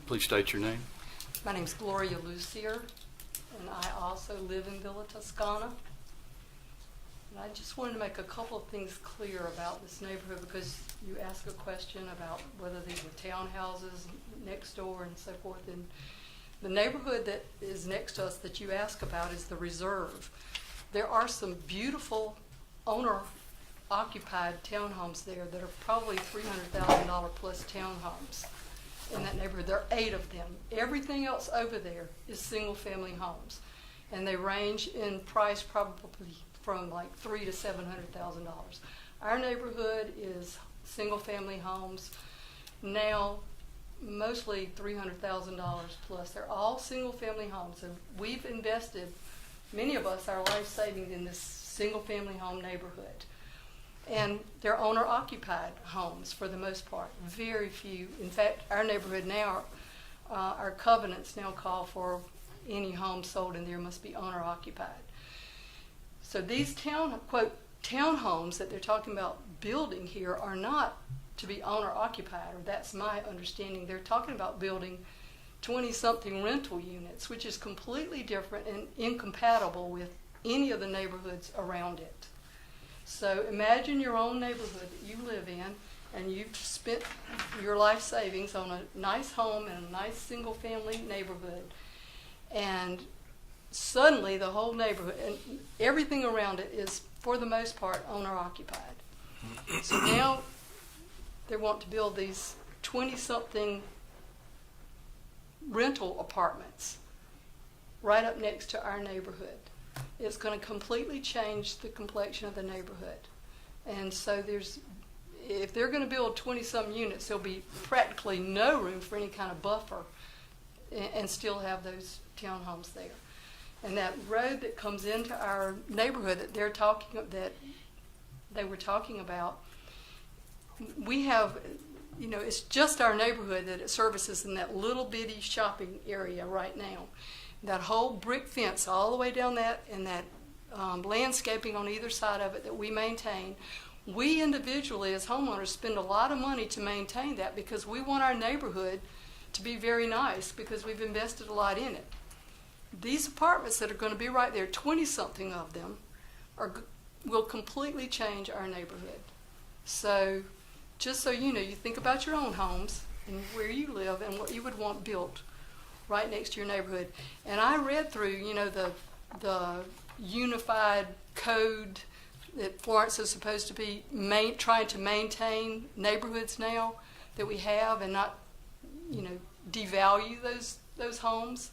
Please state your name. My name's Gloria Lucier, and I also live in Villa Toscana. And I just wanted to make a couple of things clear about this neighborhood, because you asked a question about whether these were townhouses next door and so forth. And the neighborhood that is next to us that you ask about is the Reserve. There are some beautiful owner-occupied townhomes there that are probably $300,000 plus townhomes in that neighborhood. There are 8 of them. Everything else over there is single-family homes, and they range in price probably from like $300,000 to $700,000. Our neighborhood is single-family homes now, mostly $300,000 plus. They're all single-family homes, and we've invested, many of us, our life savings in this single-family home neighborhood. And they're owner-occupied homes for the most part. Very few. In fact, our neighborhood now, our covenants now call for any home sold in there must be owner-occupied. So these quote, townhomes that they're talking about building here are not to be owner-occupied, or that's my understanding. They're talking about building 20-something rental units, which is completely different and incompatible with any of the neighborhoods around it. So imagine your own neighborhood that you live in, and you've spent your life savings on a nice home in a nice single-family neighborhood, and suddenly the whole neighborhood and everything around it is, for the most part, owner-occupied. So now they want to build these 20-something rental apartments right up next to our neighborhood. It's going to completely change the complexion of the neighborhood. And so if they're going to build 20-some units, there'll be practically no room for any kind of buffer and still have those townhomes there. And that road that comes into our neighborhood that they were talking about, we have, it's just our neighborhood that it services in that little bitty shopping area right now. That whole brick fence all the way down that, and that landscaping on either side of it that we maintain. We individually as homeowners spend a lot of money to maintain that, because we want our neighborhood to be very nice, because we've invested a lot in it. These apartments that are going to be right there, 20-something of them, will completely change our neighborhood. So just so you know, you think about your own homes and where you live and what you would want built right next to your neighborhood. And I read through, the unified code that Florence is supposed to be trying to maintain neighborhoods now that we have, and not, devalue those homes.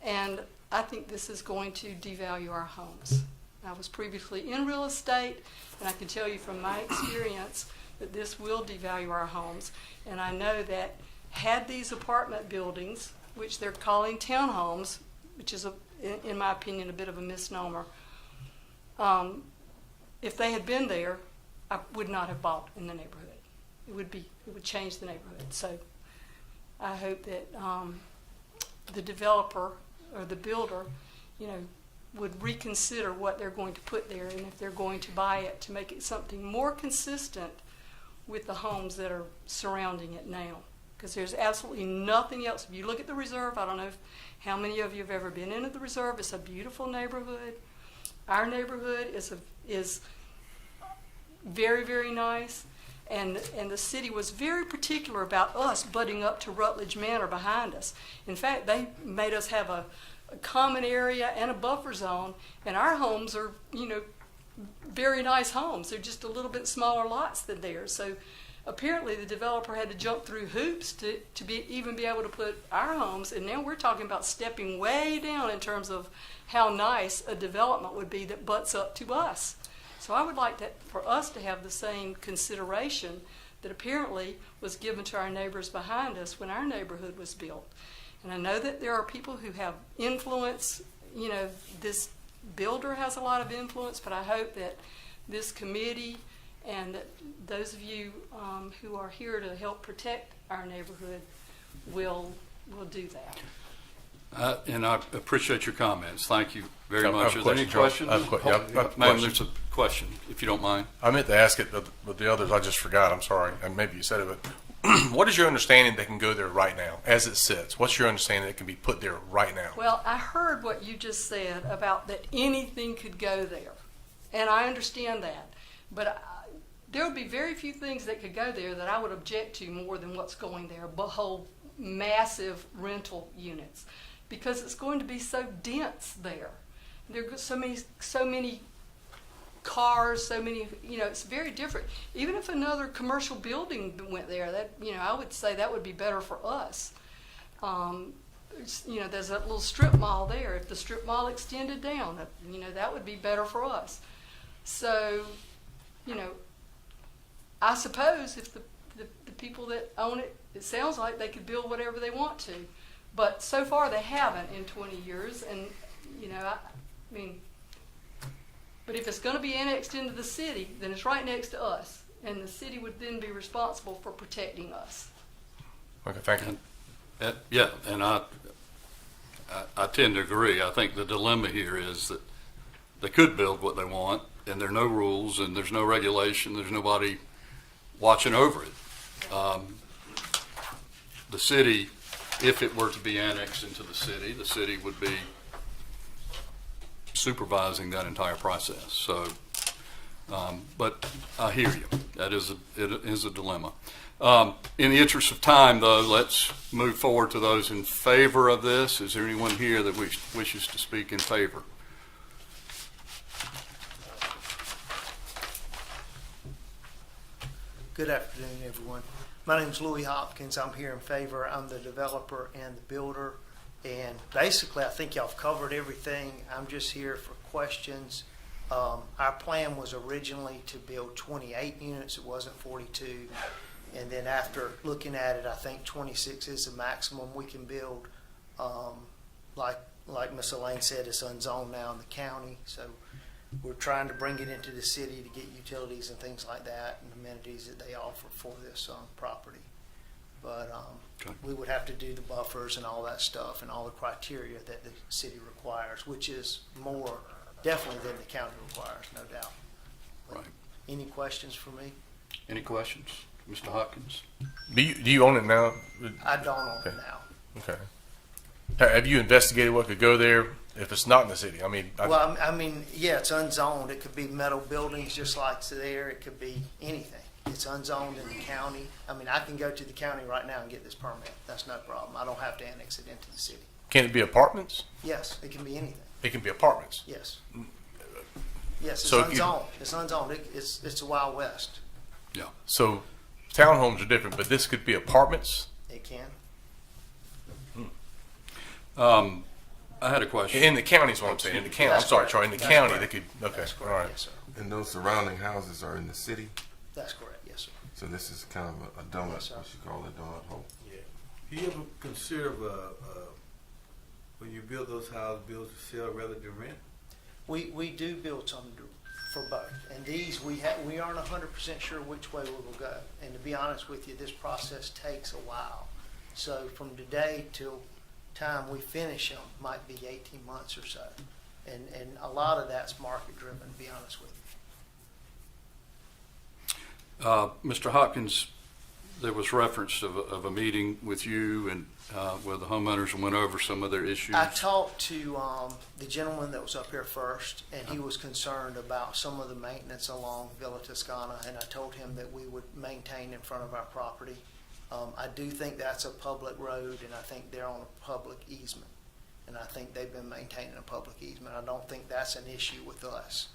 And I think this is going to devalue our homes. I was previously in real estate, and I can tell you from my experience that this will devalue our homes. And I know that had these apartment buildings, which they're calling townhomes, which is, in my opinion, a bit of a misnomer, if they had been there, I would not have bought in the neighborhood. It would change the neighborhood. So I hope that the developer or the builder, would reconsider what they're going to put there, and if they're going to buy it, to make it something more consistent with the homes that are surrounding it now. Because there's absolutely nothing else. If you look at the Reserve, I don't know how many of you have ever been into the Reserve. It's a beautiful neighborhood. Our neighborhood is very, very nice. And the city was very particular about us butting up to Rutledge Manor behind us. In fact, they made us have a common area and a buffer zone, and our homes are, very nice homes. They're just a little bit smaller lots than theirs. So apparently the developer had to jump through hoops to even be able to put our homes, and now we're talking about stepping way down in terms of how nice a development would be that butts up to us. So I would like that for us to have the same consideration that apparently was given to our neighbors behind us when our neighborhood was built. And I know that there are people who have influence you know, this builder has a lot of influence, but I hope that this committee and that those of you who are here to help protect our neighborhood will do that. And I appreciate your comments. Thank you very I much. have Are a there any question, Charles. questions? I have a question. Ma'am, there's a question, if you don't mind. I meant to ask it, but the others I just forgot. I'm sorry, and maybe you said it. But what is your understanding that can go there right now, as it sits? What's your understanding that can be put there right now? Well, I heard what you just said about that anything could go there, and I understand that. But there would be very few things that could go there that I would object to more than what's going there, but whole massive rental units, because it's going to be so dense there. There are so many cars, so many, you know, it's very different. Even if another commercial building went there, that, you know, I would say that would be better for us. You know, there's that little strip mall there. If the strip mall extended down, you know, that would be better for us. So, you know, I suppose if the people that own it, it sounds like they could build whatever they want to. But so far they haven't in 20 years. And, you know, I mean, but if it's going to be annexed into the city, then it's right next to us. And the city would then be responsible for protecting us. Okay, thank you. Yeah, and I tend to agree. I think the dilemma here is that they could build what they want, and there are no rules, and there's no regulation, there's nobody watching over it. The city, if it were to be annexed into the city would be supervising that entire process. So, but I hear you. It is a dilemma. In the interest of time, though, let's move forward to those in favor of this. Is there anyone here that wishes to speak in favor? Good afternoon, everyone. My name is Louis Hopkins. I'm here in favor. I'm the developer and the builder. And basically, I think y'all have covered everything. I'm just here for questions. Our plan was originally to build 28 units. It wasn't 42. And then after looking at it, I think 26 is the maximum we can build. Like Ms. Elaine said, it's unzoned now in the county. So we're trying to bring it into the city to get utilities and things like that and amenities that they offer for this property. But we would have to do the buffers and all that stuff and all the criteria that the city requires, which is more definitely than the county requires, no doubt. Right. Any questions for me? Any questions? Mr. Hopkins? Do you own it now? I don't own Okay. it now. Okay. Have you investigated what could go there if it's not in the city? I mean, Well, I mean, yeah, it's unzoned. It could be metal buildings just like it's there. It could be anything. It's unzoned in the county. I mean, I can go to the county right now and get this permit. That's no problem. I don't have to annex it into the city. can it be apartments? Yes, it can be anything. It can be apartments. Yes. Yes, it's So if you- unzoned. It's unzoned. It's the Wild West. Yeah. So townhomes are different, but this could be apartments It can. I had a question. in the county. Is what I'm saying. In the county. I'm That's sorry, correct. Charlie. In the That's county, correct. they could. Okay. That's All correct. right. Yes, sir. And those surrounding houses are in the city, That's correct. Yes, sir. so this is kind of a donut, Yes, sir. what you call a donut hole. Yeah. Do you ever consider when you build those houses, build to sell rather than rent? We do build some for both, and these we aren't 100% sure which way we will go. And to be honest with you, this process takes a while. So from today till time we finish them might be 18 months or so, and a lot of that's market driven. To be honest with you. Mr. Hopkins, there was reference of a meeting with you and where the homeowners went over some of their issues. I talked to the gentleman that was up here first, and he was concerned about some of the maintenance along Villa Toscana, and I told him that we would maintain in front of our property. I do think that's a public road, and I think they're on a public easement, and I think they've been maintaining a public easement. I don't think that's an issue with us,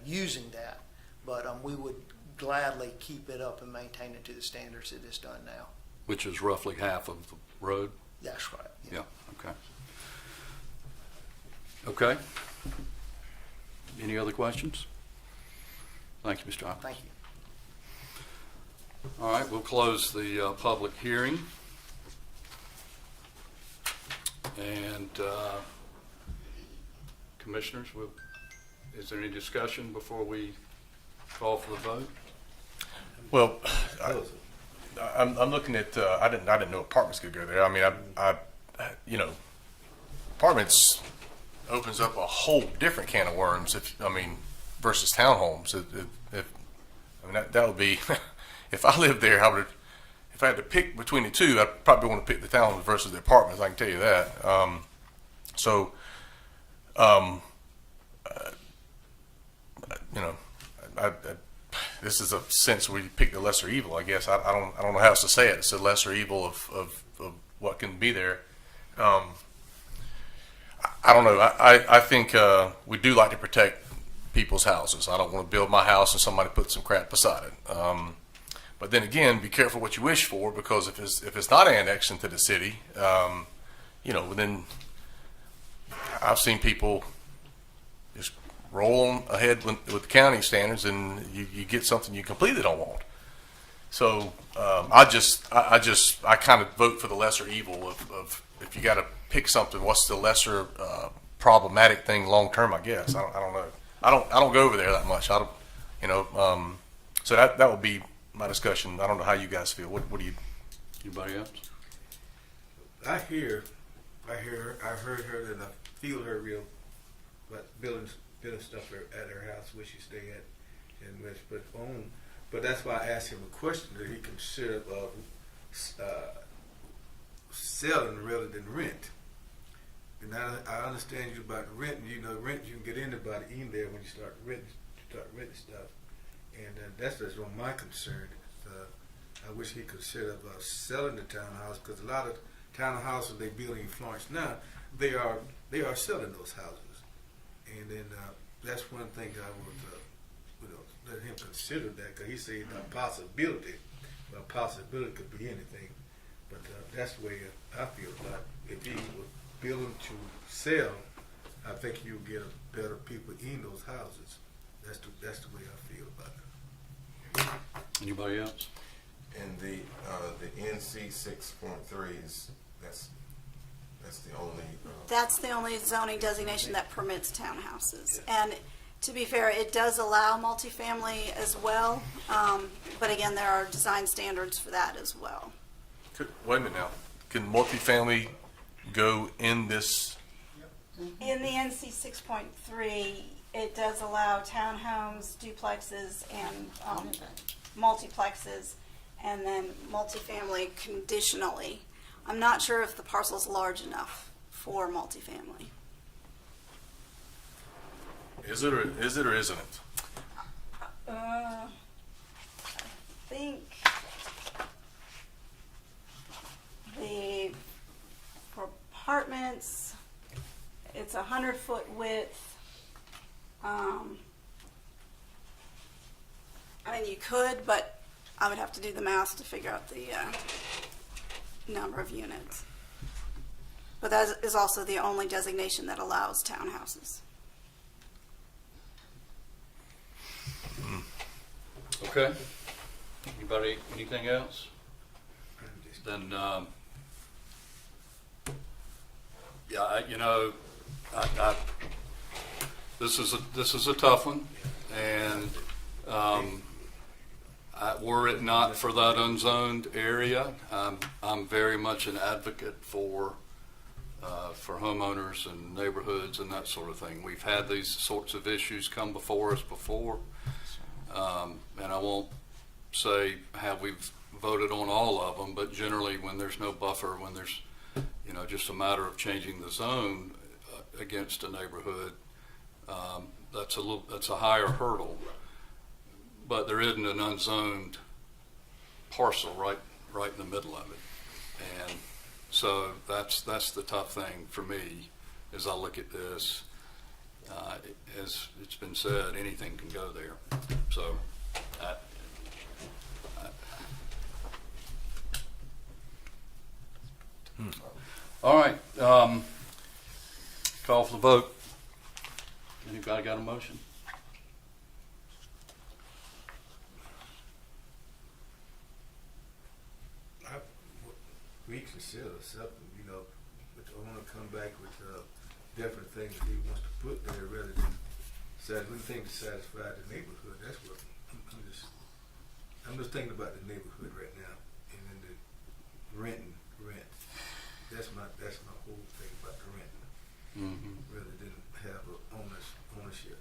using that, but we would gladly keep it up and maintain it to the standards that it's done now. Which is roughly half of the road? That's right. Yeah, okay. Okay. Any other questions? Thank you, Mr. Hopkins. Thank you. All right, we'll close the public hearing. And Commissioners, is there any discussion before we call for the vote? Well, I'm looking at, I didn't know apartments could go there. I mean, you know, apartments opens up a whole different can of worms versus townhomes. That would be, if I lived there, if I had to pick between the two, I'd probably want to pick the townhomes versus the apartments. I can tell you that. You know, this is a sense where you pick the lesser evil, I guess. I don't know how else to say it. It's a lesser evil of what can be there. I don't know. I think we do like to protect people's houses. I don't want to build my house and somebody put some crap beside it. But then again, be careful what you wish for, because if it's not annexed into the city, you know, then I've seen people just roll on ahead with the county standards, and you get something you completely don't want. So I kind of vote for the lesser evil of if you got to pick something, what's the lesser problematic thing long term? I guess I don't know. I don't go over there that much. I don't, you know. So that would be my discussion. I don't know how you guys feel. What do you? Anybody else? I heard her, and I feel her real, but building stuff at her house where she stay at, and but that's why I asked him a question that he considered of selling rather than rent. And I understand you about rent. You know, rent you can get anybody in there when you start renting stuff, and that's just one of my concern. I wish he considered selling the townhouse, because a lot of townhouses they build in Florence now, they are selling those houses, and then that's one thing I would let him consider that, because he said a possibility, but a possibility could be anything. But that's the way I feel about it. If he was building to sell, I think you'll get better people in those houses. That's the way I feel about it. Anybody else? And the NC 6.3 is that's the only. That's the only zoning designation that permits townhouses. And to be fair, it does allow multifamily as well, but again, there are design standards for that as well. Wait a minute now. Can multifamily go in this? In the NC 6.3, it does allow townhomes, duplexes, and multiplexes, and then multifamily conditionally. I'm not sure if the parcel's large enough for multifamily. Is it or isn't it? I think for apartments, it's 100-foot width. I mean, you could, but I would have to do the math to figure out the number of units. But that is also the only designation that allows townhouses. Okay. Anybody? Anything else? Then, this is a tough one, and were it not for that unzoned area, I'm very much an advocate for homeowners and neighborhoods and that sort of thing. We've had these sorts of issues come before us before, and I won't say how we've voted on all of them, but generally when there's no buffer, when there's just a matter of changing the zone against a neighborhood, that's a higher hurdle. But there isn't an unzoned parcel right in the middle of it, and so that's the tough thing for me as I look at this. As it's been said, anything can go there. So, all right. Call for the vote. Anybody got a motion? We consider something, but I want to come back with definite things that he wants to put there rather than one thing to satisfy the neighborhood. That's what I'm just thinking about the neighborhood right now, and then the rent. That's my whole thing about the rent, rather than have ownership.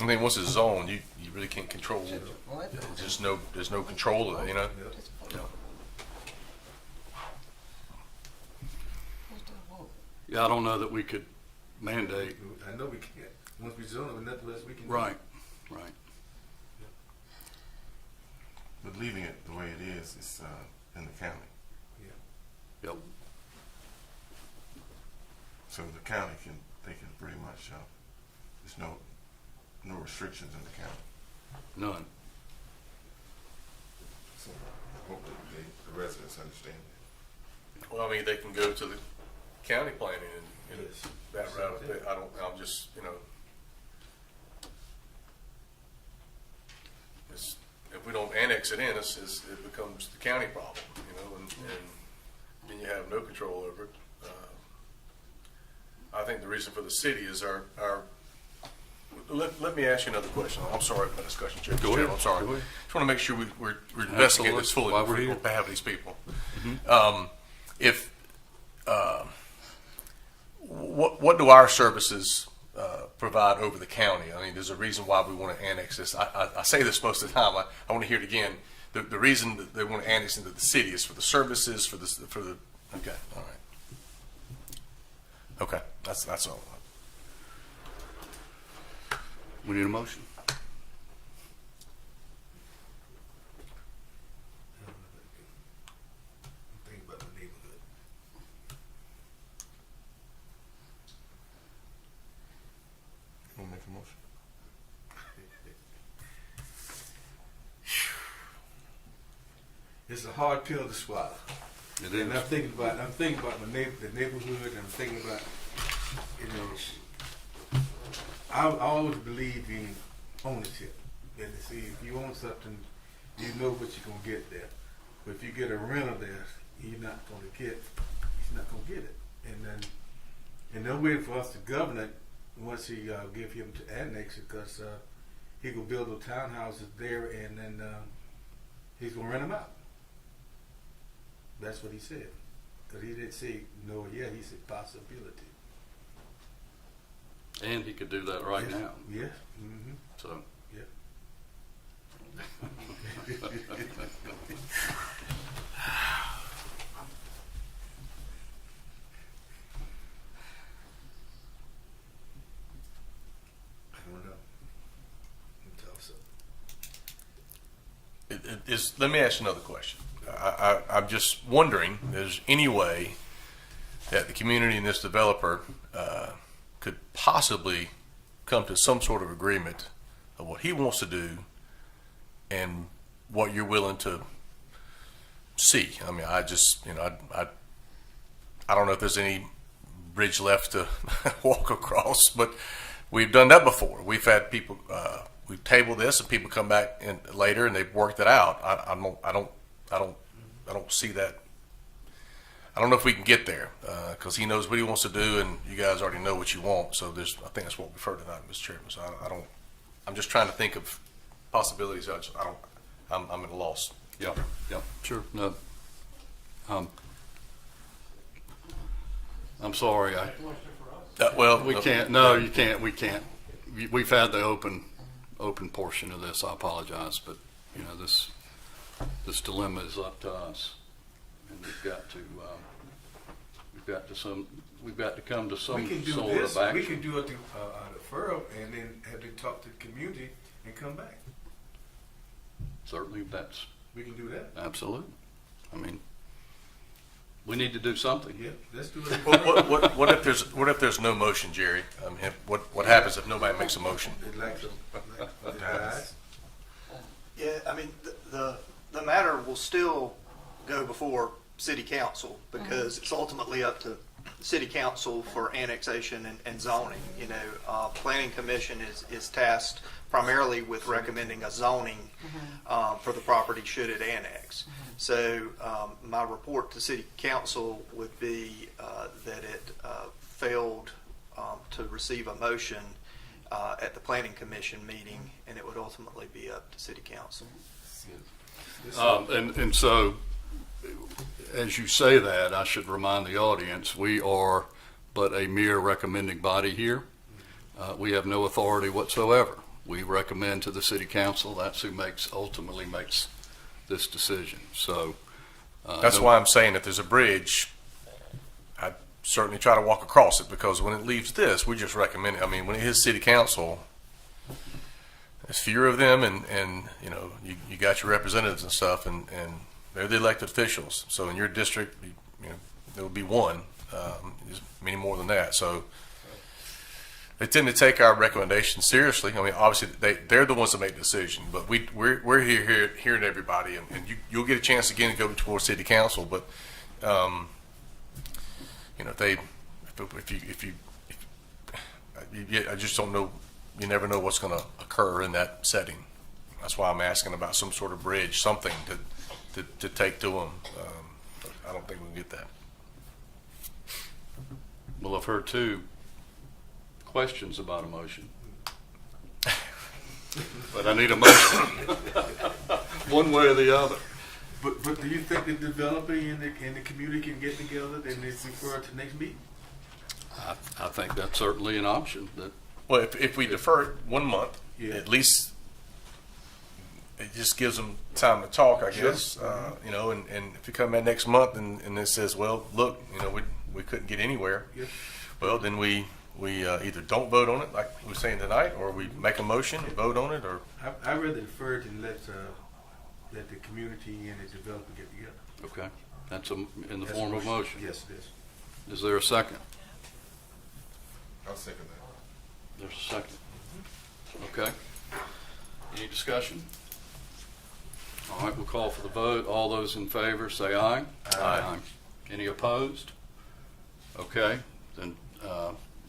I mean, once it's zoned, you really can't control it. There's no control of it, you know? Yeah. Yeah, I don't know that we could mandate. I know we can't. Once we zone it, there's nothing else we can do. Right. But leaving it the way it is in the county. Yep. So the county can pretty much, there's no restrictions in the county. None. So I hope that the residents understand that. Well, I mean, they can go to the county planning and Yes. that route. I'm just, you know, if we don't annex it in, it becomes the county problem, you know, and then you have no control over it. I think the reason for the city is our let me ask you another question. I'm sorry for the discussion, Chair. Go ahead. I'm sorry. Go ahead. Just want to make sure we're investigating this fully Why we're before here. on behalf of these people. What do our services provide over the county? I mean, there's a reason why we want to annex this. I say this most of the time. I want to hear it again. The reason that they want to annex into the city is for the services, for the. Okay, all right. Okay, that's all. We need a motion. I'm thinking about the neighborhood. You want to make a motion? It's a hard pill to swallow. It And I'm is. thinking about the neighborhood, and I'm thinking about, I always believe in ownership. And to see, if you own something, you know what you're gonna get there. But if you get a renter there, he's not gonna get it. And no way for us to govern it once he give him to annex it, because he gonna build those townhouses there, and then he's gonna rent them out. That's what he said. Because he didn't say no yet, he said possibility. And he could do that right Yes. now. Yes. Mm-hmm. So. Yeah. I don't know. Toss up. Let me ask you another question. I'm just wondering, is any way that the community and this developer could possibly come to some sort of agreement of what he wants to do and what you're willing to see? I mean, I don't know if there's any bridge left to walk across, but we've done that before. We've had people, we've tabled this and people come back later and they've worked it out. I don't see that. I don't know if we can get there because he knows what he wants to do, and you guys already know what you want. So I think that's what we've heard tonight, Mr. Chairman. So I'm just trying to think of possibilities. I'm at a loss. Yep. Sure. No. I'm sorry. We can't. No, you can't. We can't. We've had the open portion of this. I apologize, but this dilemma is up to us, and we've got to come to some We can do sort this. of action. We can do a deferral and then have to talk to the community and come back. Certainly, We can do that. absolutely. I mean, we need to do something. Yeah, let's do it. What if there's no motion, Jerry? I mean, what happens if nobody makes a motion? Yeah, I mean, the matter will still go before city council because it's ultimately up to city council for annexation and zoning. Planning commission is tasked primarily with recommending a zoning for the property should it annex. So my report to city council would be that it failed to receive a motion at the Planning Commission meeting, and it would ultimately be up to City Council. And so, as you say that, I should remind the audience, we are but a mere recommending body here. We have no authority whatsoever. We recommend to the City Council. That's who ultimately makes this decision. So That's why I'm saying if there's a bridge, I'd certainly try to walk across it, because when it leaves this, we just recommend it. I mean, when it hits City Council, there's fewer of them, and you know, you got your representatives and stuff, and they're the elected officials. So in your district, you know, there will be one. There's many more than that. So they tend to take our recommendations seriously. I mean, obviously they're the ones that make the decision, but we're here hearing everybody, and you'll get a chance again to go towards City Council. But you know, I just don't know. You never know what's going to occur in that setting. That's why I'm asking about some sort of bridge, something to take to them. I don't think we can get that. Well, I've heard two questions about a motion. But I need a motion, one way or the other. But do you think the developer and the community can get together and they refer to next meeting? I think that's certainly an option. Well, if we defer it 1 month, Yeah. at least it just gives them time to talk, I Sure. guess. You know, and if you come in next month and it says, well, look, you know, we couldn't get anywhere. Yeah. Well, then we either don't vote on it, like we were saying tonight, or we make a motion, vote on it, or I rather defer it and let the community and the developer get together. Okay, that's in the That's form a of motion. Yes, it is. Is there a second? I'll second that. There's a second. Okay. Any discussion? All right, we'll call for the vote. All those in favor say aye. Aye. Any opposed? Okay, then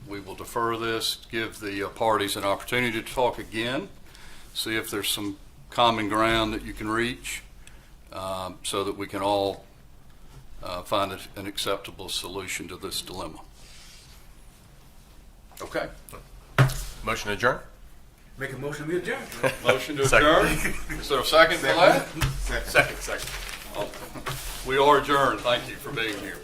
we will defer this, give the parties an opportunity to talk again, see if there's some common ground that you can reach, so that we can all find an acceptable solution to this dilemma. Okay. motion adjourn. Make a motion, we adjourn. Motion to Second. adjourn. Is there a second for that? Second. We are adjourned. Thank you for being here.